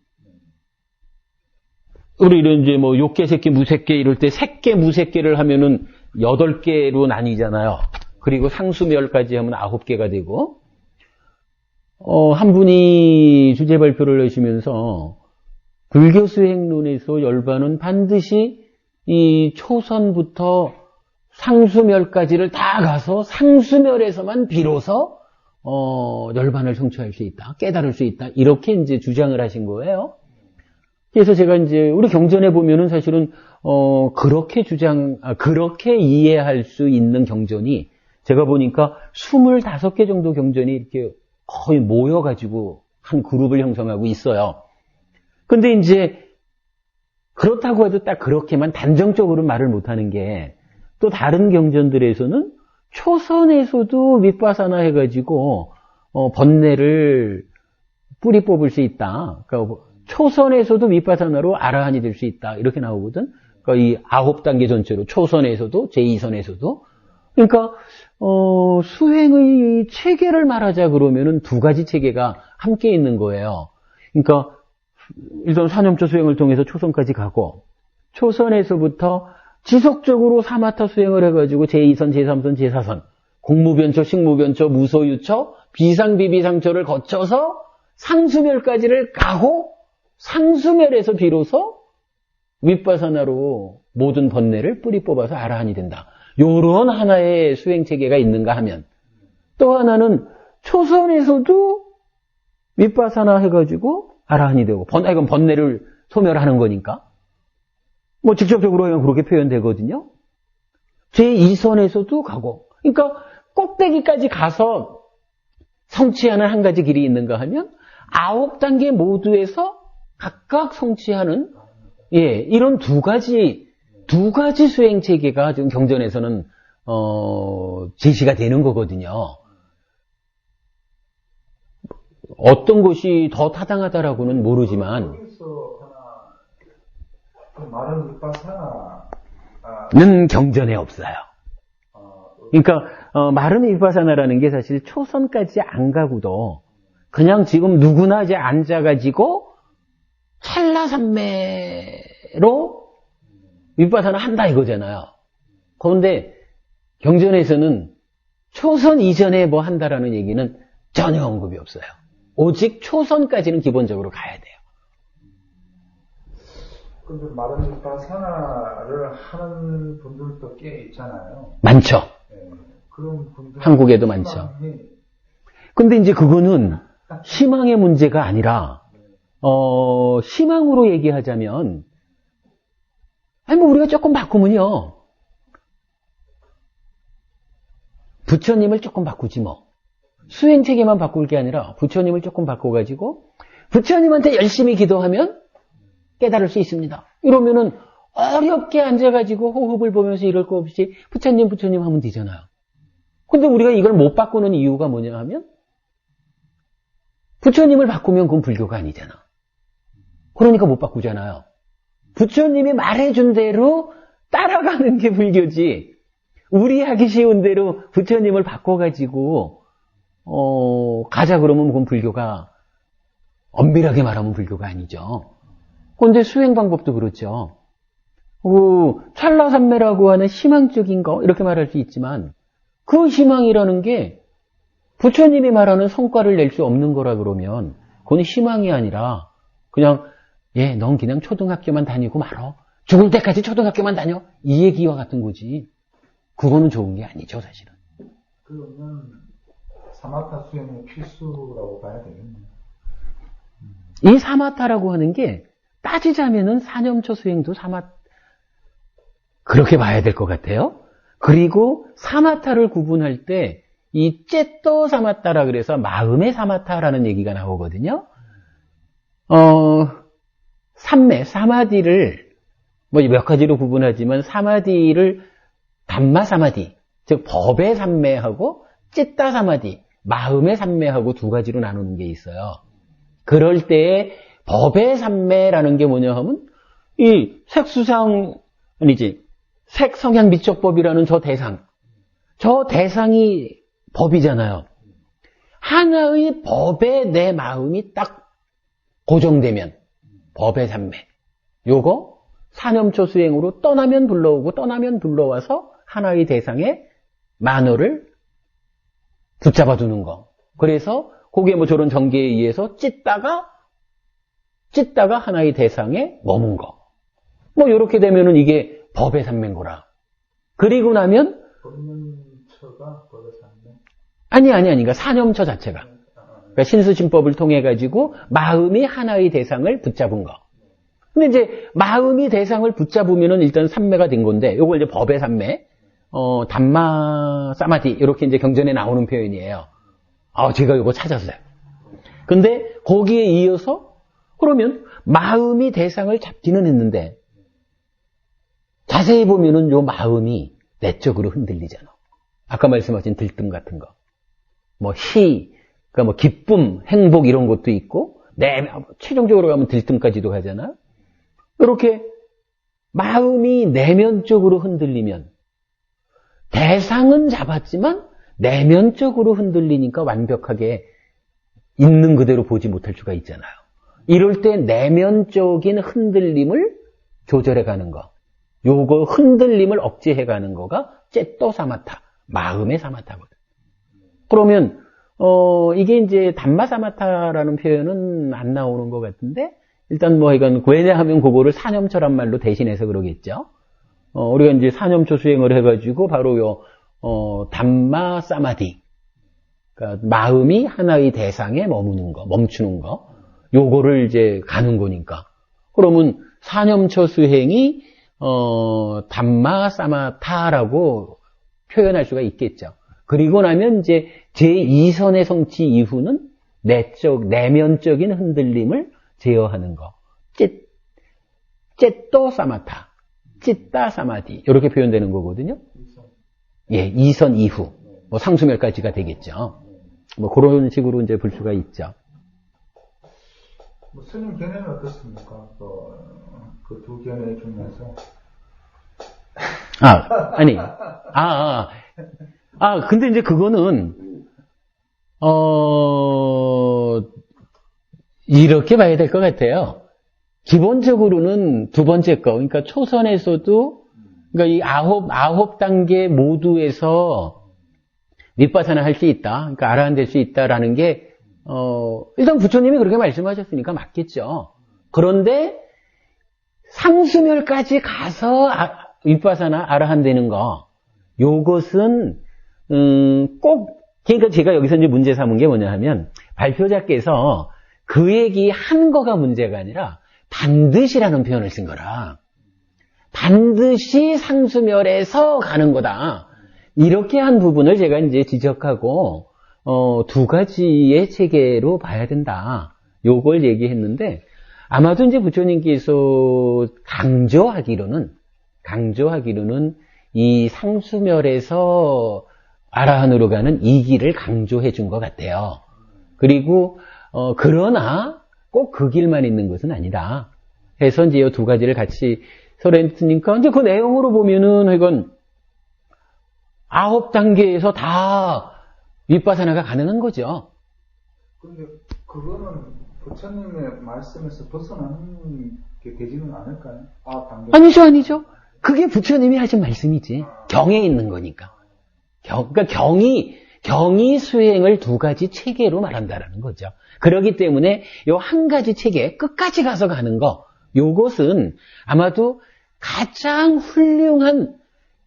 우리 이런 이제 욕계, 색계, 무색계 이럴 때 색계, 무색계를 하면은 8개로 나뉘잖아요. 그리고 상수멸까지 하면 9개가 되고, 한 분이 주제 발표를 하시면서 불교 수행론에서 열반은 반드시 이 초선부터 상수멸까지를 다 가서 상수멸에서만 비로소 열반을 성취할 수 있다, 깨달을 수 있다, 이렇게 이제 주장을 하신 거예요. 그래서 제가 이제 우리 경전에 보면은 사실은 그렇게 이해할 수 있는 경전이 제가 보니까 25개 정도 경전이 이렇게 거의 모여가지고 한 그룹을 형성하고 있어요. 근데 이제 그렇다고 해도 딱 그렇게만 단정적으로 말을 못하는 게, 또 다른 경전들에서는 초선에서도 윗바사나 해가지고 번뇌를 뿌리 뽑을 수 있다. 그러니까 초선에서도 윗바사나로 아라한이 될 수 있다. 이렇게 나오거든. 그러니까 이 9단계 전체로 초선에서도 제2선에서도. 그러니까 수행의 체계를 말하자 그러면은 두 가지 체계가 함께 있는 거예요. 그러니까 일단 사념초 수행을 통해서 초선까지 가고, 초선에서부터 지속적으로 사마타 수행을 해가지고 제2선, 제3선, 제4선, 공무변처, 식무변처, 무소유처, 비상비비상처를 거쳐서 상수멸까지를 가고, 상수멸에서 비로소 윗바사나로 모든 번뇌를 뿌리 뽑아서 아라한이 된다. 요런 하나의 수행체계가 있는가 하면, 또 하나는 초선에서도 윗바사나 해가지고 아라한이 되고, 이건 번뇌를 소멸하는 거니까 직접적으로 하면 그렇게 표현되거든요. 제2선에서도 가고, 그러니까 꼭대기까지 가서 성취하는 한 가지 길이 있는가 하면 9단계 모두에서 각각 성취하는 예, 이런 두 가지 수행 체계가 지금 경전에서는, 제시가 되는 거거든요. 어떤 것이 더 타당하다라고는 모르지만, 여기서 하나, 말은 위파사나는 경전에 없어요. 그러니까, 마른 위파사나라는 게 사실 초선까지 안 가고도, 그냥 지금 누구나 이제 앉아가지고, 찰나삼매로 위파사나 한다 이거잖아요. 그런데 경전에서는 초선 이전에 뭐 한다라는 얘기는 전혀 언급이 없어요. 오직 초선까지는 기본적으로 가야 돼요. 근데 마른 위파사나를 하는 분들도 꽤 있잖아요. 많죠. 네. 그런 분들 한국에도 많죠. 근데 이제 그거는 희망의 문제가 아니라 희망으로 얘기하자면, 아니, 뭐, 우리가 조금 바꾸면요. 부처님을 조금 바꾸지 뭐. 수행체계만 바꿀 게 아니라, 부처님을 조금 바꿔가지고, 부처님한테 열심히 기도하면 깨달을 수 있습니다. 이러면은, 어렵게 앉아가지고 호흡을 보면서 이럴 거 없이, 부처님 하면 되잖아요. 근데 우리가 이걸 못 바꾸는 이유가 뭐냐 하면, 부처님을 바꾸면 그건 불교가 아니잖아. 그러니까 못 바꾸잖아요. 부처님이 말해준 대로 따라가는 게 불교지. 우리 하기 쉬운 대로 부처님을 바꿔가지고 가자 그러면 그건 불교가, 엄밀하게 말하면 불교가 아니죠. 그런데 수행 방법도 그렇죠. 찰나삼매라고 하는 희망적인 거 이렇게 말할 수 있지만 그 희망이라는 게 부처님이 말하는 성과를 낼 수 없는 거라 그러면 그건 희망이 아니라 그냥 넌 그냥 초등학교만 다니고 말어. 죽을 때까지 초등학교만 다녀. 이 얘기와 같은 거지. 그거는 좋은 게 아니죠, 사실은. 그러면 사마타 수행은 필수라고 봐야 되겠네요. 이 사마타라고 하는 게 따지자면은 사념초 수행도 그렇게 봐야 될 것 같아요. 그리고 사마타를 구분할 때 이 째또 사마타라 그래서 마음의 사마타라는 얘기가 나오거든요. 삼매, 사마디를 뭐 몇 가지로 구분하지만 사마디를 담마 사마디, 즉 법의 삼매하고 찌따 사마디, 마음의 삼매하고 두 가지로 나누는 게 있어요. 그럴 때 법의 삼매라는 게 뭐냐 하면 이 색성향 미적법이라는 저 대상이 법이잖아요. 하나의 법에 내 마음이 딱 고정되면 법의 삼매. 요거 사념초 수행으로 떠나면 불러오고 떠나면 불러와서 하나의 대상에 만호를 붙잡아두는 거. 그래서 그게 뭐 저런 전개에 의해서 찢다가 하나의 대상에 머문 거. 뭐 요렇게 되면은 이게 법의 삼매인 거라. 그리고 나면 법문처가 법의 삼매? 아니. 그러니까 사념처 자체가. 그러니까 신수심법을 통해 가지고 마음이 하나의 대상을 붙잡은 거. 근데 이제 마음이 대상을 붙잡으면은 일단 삼매가 된 건데, 요걸 이제 법의 삼매, 담마 사마디 이렇게 이제 경전에 나오는 표현이에요. 제가 요거 찾았어요. 근데 거기에 이어서 그러면 마음이 대상을 잡기는 했는데 자세히 보면은 요 마음이 내적으로 흔들리잖아. 아까 말씀하신 들뜸 같은 거. 그러니까 뭐 기쁨, 행복 이런 것도 있고, 최종적으로 가면 들뜸까지도 가잖아. 이렇게 마음이 내면적으로 흔들리면, 대상은 잡았지만, 내면적으로 흔들리니까 완벽하게 있는 그대로 보지 못할 수가 있잖아요. 이럴 때 내면적인 흔들림을 조절해 가는 거. 요거 흔들림을 억제해 가는 거가 째또 사마타, 마음의 사마타거든. 그러면 이게 이제 담마 사마타라는 표현은 안 나오는 것 같은데 일단 이건 왜냐하면 그거를 사념처란 말로 대신해서 그러겠죠. 우리가 이제 사념초 수행을 해가지고 바로 담마 사마디, 그러니까 마음이 하나의 대상에 멈추는 거, 요거를 이제 가는 거니까. 그러면 사념초 수행이 담마 사마타라고 표현할 수가 있겠죠. 그리고 나면 이제 제2선의 성취 이후는 내면적인 흔들림을 제어하는 거. 쨌또 사마타, 찌따 사마디 이렇게 표현되는 거거든요. 예, 이선 이후 뭐 상수멸까지가 되겠죠. 뭐 그런 식으로 이제 볼 수가 있죠. 뭐 스님 견해는 어떻습니까? 그 두 견해 중에서 근데 이제 그거는 이렇게 봐야 될 것 같아요. 기본적으로는 두 번째 거, 그러니까 초선에서도, 그러니까 이 아홉 단계 모두에서 윗바사나 할 수 있다, 그러니까 아라한 될 수 있다라는 게, 일단 부처님이 그렇게 말씀하셨으니까 맞겠죠. 그런데 상수멸까지 가서 윗바사나 아라한 되는 거, 요것은, 꼭, 그러니까 제가 여기서 이제 문제 삼은 게 뭐냐 하면, 발표자께서 그 얘기 한 거가 문제가 아니라, 반드시라는 표현을 쓴 거라. 반드시 상수멸에서 가는 거다. 이렇게 한 부분을 제가 이제 지적하고, 두 가지의 체계로 봐야 된다. 요걸 얘기했는데, 아마도 이제 부처님께서 강조하기로는 이 상수멸에서 아라한으로 가는 이 길을 강조해 준 것 같아요. 그리고, 그러나 꼭 그 길만 있는 것은 아니다. 해서 이제 이 두 가지를 같이 설했으니까, 이제 그 내용으로 보면은, 이건 9단계에서 다 윗바사나가 가능한 거죠. 근데 그거는 부처님의 말씀에서 벗어나는 게 되지는 않을까요? 9단계. 아니죠. 그게 부처님이 하신 말씀이지. 경에 있는 거니까. 그러니까 경이 수행을 두 가지 체계로 말한다라는 거죠. 그렇기 때문에 요 한 가지 체계 끝까지 가서 가는 거, 요것은 아마도 가장 훌륭한,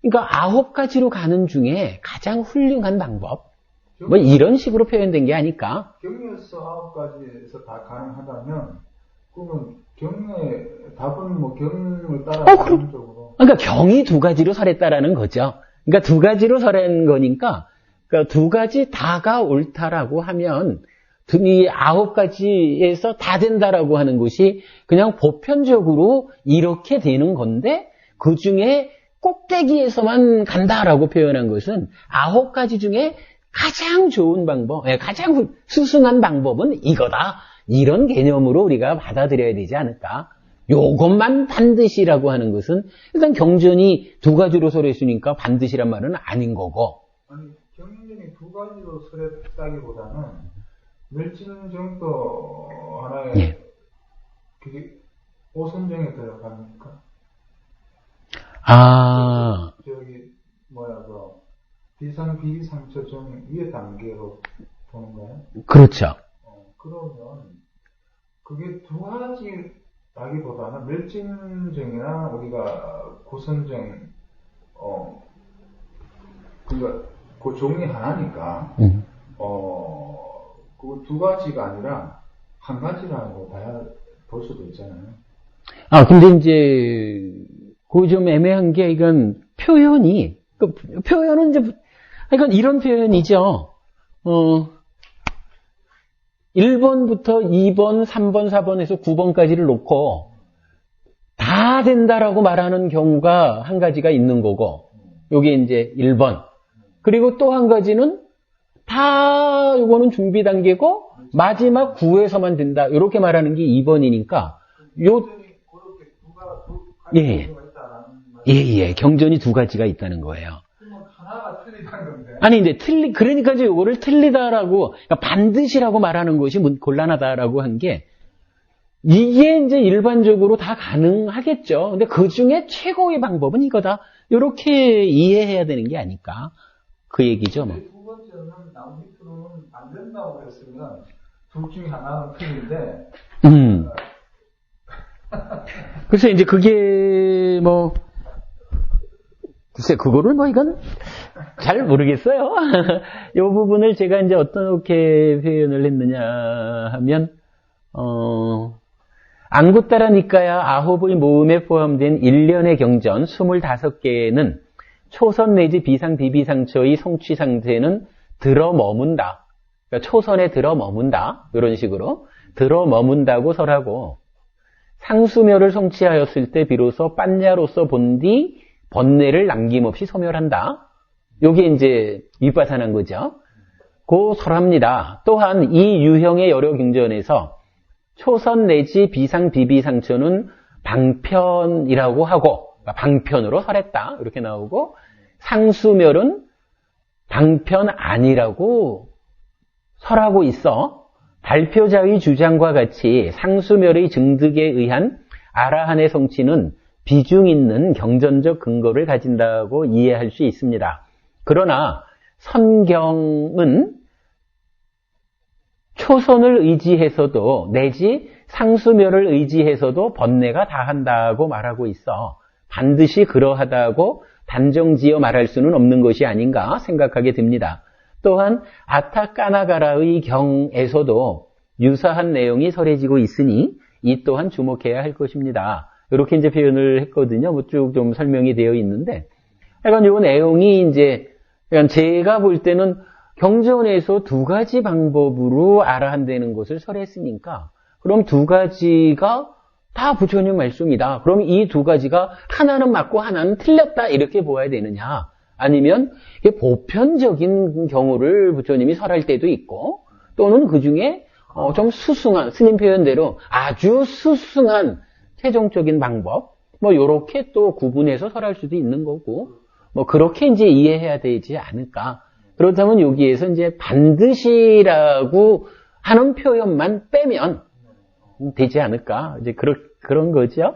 그러니까 9가지로 가는 중에 가장 훌륭한 방법, 뭐 이런 식으로 표현된 게 아닐까. 경에서 9가지에서 다 가능하다면 그러면 경의 답은 뭐 경을 따라 가는 쪽으로. 그러니까 경이 두 가지로 설했다라는 거죠. 그러니까 두 가지로 설한 거니까, 그러니까 두 가지 다가 옳다라고 하면 이 9가지에서 다 된다라고 하는 것이 그냥 보편적으로 이렇게 되는 건데, 그 중에 꼭대기에서만 간다라고 표현한 것은 9가지 중에 가장 좋은 방법, 가장 수승한 방법은 이거다. 이런 개념으로 우리가 받아들여야 되지 않을까. 요것만 반드시라고 하는 것은 일단 경전이 두 가지로 설했으니까 반드시란 말은 아닌 거고. 아니, 경전이 두 가지로 설했다기보다는 멸진정도 하나에 그게 오선정에 들어갑니까? 비상비상처정 위의 단계로 보는 거예요? 그렇죠. 그러면 그게 두 가지라기보다는 멸진정이나 우리가 고선정, 그러니까 그 종이 하나니까, 그 두 가지가 아니라 한 가지라고 볼 수도 있잖아요. 근데 이제 그 좀 애매한 게, 이건 표현은 이제, 이건 이런 표현이죠. 1번부터 2번, 3번, 4번에서 9번까지를 놓고 다 된다라고 말하는 경우가 한 가지가 있는 거고, 요게 이제 1번. 그리고 또 한 가지는 다 요거는 준비 단계고 마지막 9에서만 된다. 이렇게 말하는 게 2번이니까 경전이 두 가지가 있다는 거예요. 하나가 틀리다는 건데. 아니, 근데 그러니까 이제 요거를 틀리다라고, 그러니까 반드시라고 말하는 것이 곤란하다라고 한 게, 이게 이제 일반적으로 다 가능하겠죠. 근데 그 중에 최고의 방법은 이거다. 이렇게 이해해야 되는 게 아닐까. 그 얘기죠, 뭐. 두 번째는 나무 밑으로는 안 된다고 그랬으면 둘 중에 하나는 틀린데. 글쎄, 이제 그게 뭐, 글쎄, 그거를 뭐 이건 잘 모르겠어요. 이 부분을 제가 이제 어떻게 표현을 했느냐 하면, 안구따라 니까야 아홉의 모음에 포함된 1년의 경전 25개는 초선 내지 비상 비비상처의 성취 상태는 들어 머문다. 그러니까 초선에 들어 머문다. 이런 식으로 들어 머문다고 설하고, 상수멸을 성취하였을 때 비로소 빤냐로서 본디 번뇌를 남김없이 소멸한다. 요게 이제 윗바산한 거죠. 고 설합니다. 또한 이 유형의 여러 경전에서 초선 내지 비상 비비상처는 방편이라고 하고 방편으로 설했다. 이렇게 나오고 상수멸은 방편 아니라고 설하고 있어 발표자의 주장과 같이 상수멸의 증득에 의한 아라한의 성취는 비중 있는 경전적 근거를 가진다고 이해할 수 있습니다. 그러나 선경은 초선을 의지해서도 내지 상수멸을 의지해서도 번뇌가 다한다고 말하고 있어 반드시 그러하다고 단정지어 말할 수는 없는 것이 아닌가 생각하게 됩니다. 또한 아타까나가라의 경에서도 유사한 내용이 설해지고 있으니 이 또한 주목해야 할 것입니다. 이렇게 이제 표현을 했거든요. 뭐 쭉 좀 설명이 되어 있는데, 약간 요 내용이 이제 약간 제가 볼 때는 경전에서 두 가지 방법으로 아라한다는 것을 설했으니까, 그럼 두 가지가 다 부처님 말씀이다. 그럼 이 두 가지가 하나는 맞고 하나는 틀렸다 이렇게 보아야 되느냐? 아니면 이게 보편적인 경우를 부처님이 설할 때도 있고, 또는 그 중에 좀 수승한 스님 표현대로 아주 수승한 최종적인 방법, 뭐 요렇게 또 구분해서 설할 수도 있는 거고, 뭐 그렇게 이제 이해해야 되지 않을까. 그렇다면 여기에서 이제 반드시라고 하는 표현만 빼면 되지 않을까. 이제 그런 거죠.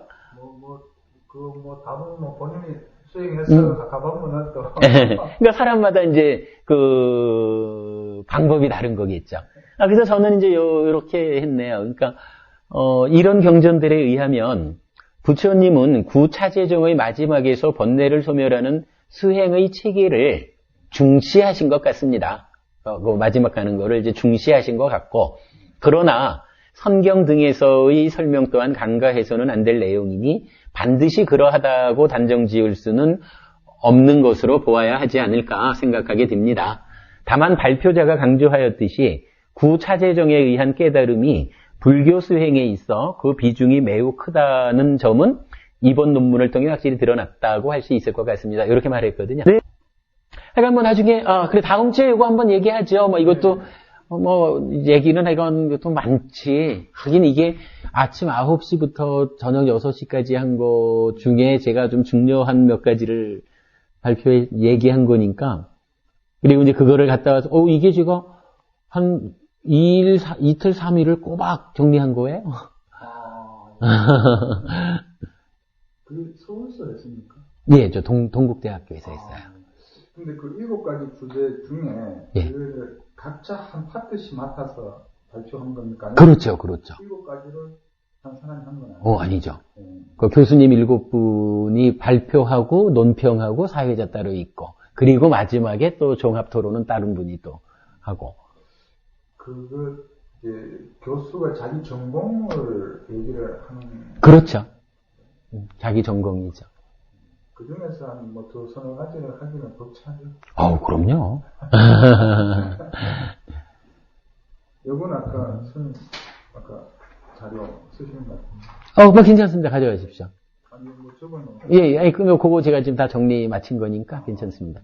답은 본인이 수행해서 가보면 또. 그러니까 사람마다 이제 방법이 다른 거겠죠. 그래서 저는 이제 요렇게 했네요. 그러니까, 이런 경전들에 의하면 부처님은 구차제정의 마지막에서 번뇌를 소멸하는 수행의 체계를 중시하신 것 같습니다. 그 마지막 가는 거를 이제 중시하신 것 같고, 그러나 선경 등에서의 설명 또한 간과해서는 안 될 내용이니 반드시 그러하다고 단정 지을 수는 없는 것으로 보아야 하지 않을까 생각하게 됩니다. 다만 발표자가 강조하였듯이 구차제정에 의한 깨달음이 불교 수행에 있어 그 비중이 매우 크다는 점은 이번 논문을 통해 확실히 드러났다고 할 수 있을 것 같습니다. 이렇게 말했거든요. 네. 그러니까 뭐 나중에 그래 다음 주에 이거 한번 얘기하죠. 뭐 이것도 얘기는 이건 또 많지. 하긴 이게 아침 9시부터 저녁 6시까지 한 거 중에 제가 좀 중요한 몇 가지를 얘기한 거니까. 그리고 이제 그거를 갖다 와서 이게 제가 한 2일, 이틀, 3일을 꼬박 정리한 거예요. 그게 서울서 했습니까? 예, 저 동국대학교에서 했어요. 근데 그 7가지 주제 중에 예. 그거를 각자 한 파트씩 맡아서 발표한 겁니까? 그렇죠, 그렇죠. 7가지를 한 사람이 한 건 아니에요? 아니죠. 그 교수님 7분이 발표하고 논평하고 사회자 따로 있고, 그리고 마지막에 또 종합 토론은 다른 분이 또 하고. 그거 이제 교수가 자기 전공을 얘기를 하는. 그렇죠. 자기 전공이죠. 그 중에서 한 뭐 두 서너 가지를 하기는 벅차죠. 그럼요. 요건 아까 자료 쓰시는 것 같은데. 뭐 괜찮습니다. 가져가십시오. 아니 뭐 저거는. 예, 그거 제가 지금 다 정리 마친 거니까 괜찮습니다.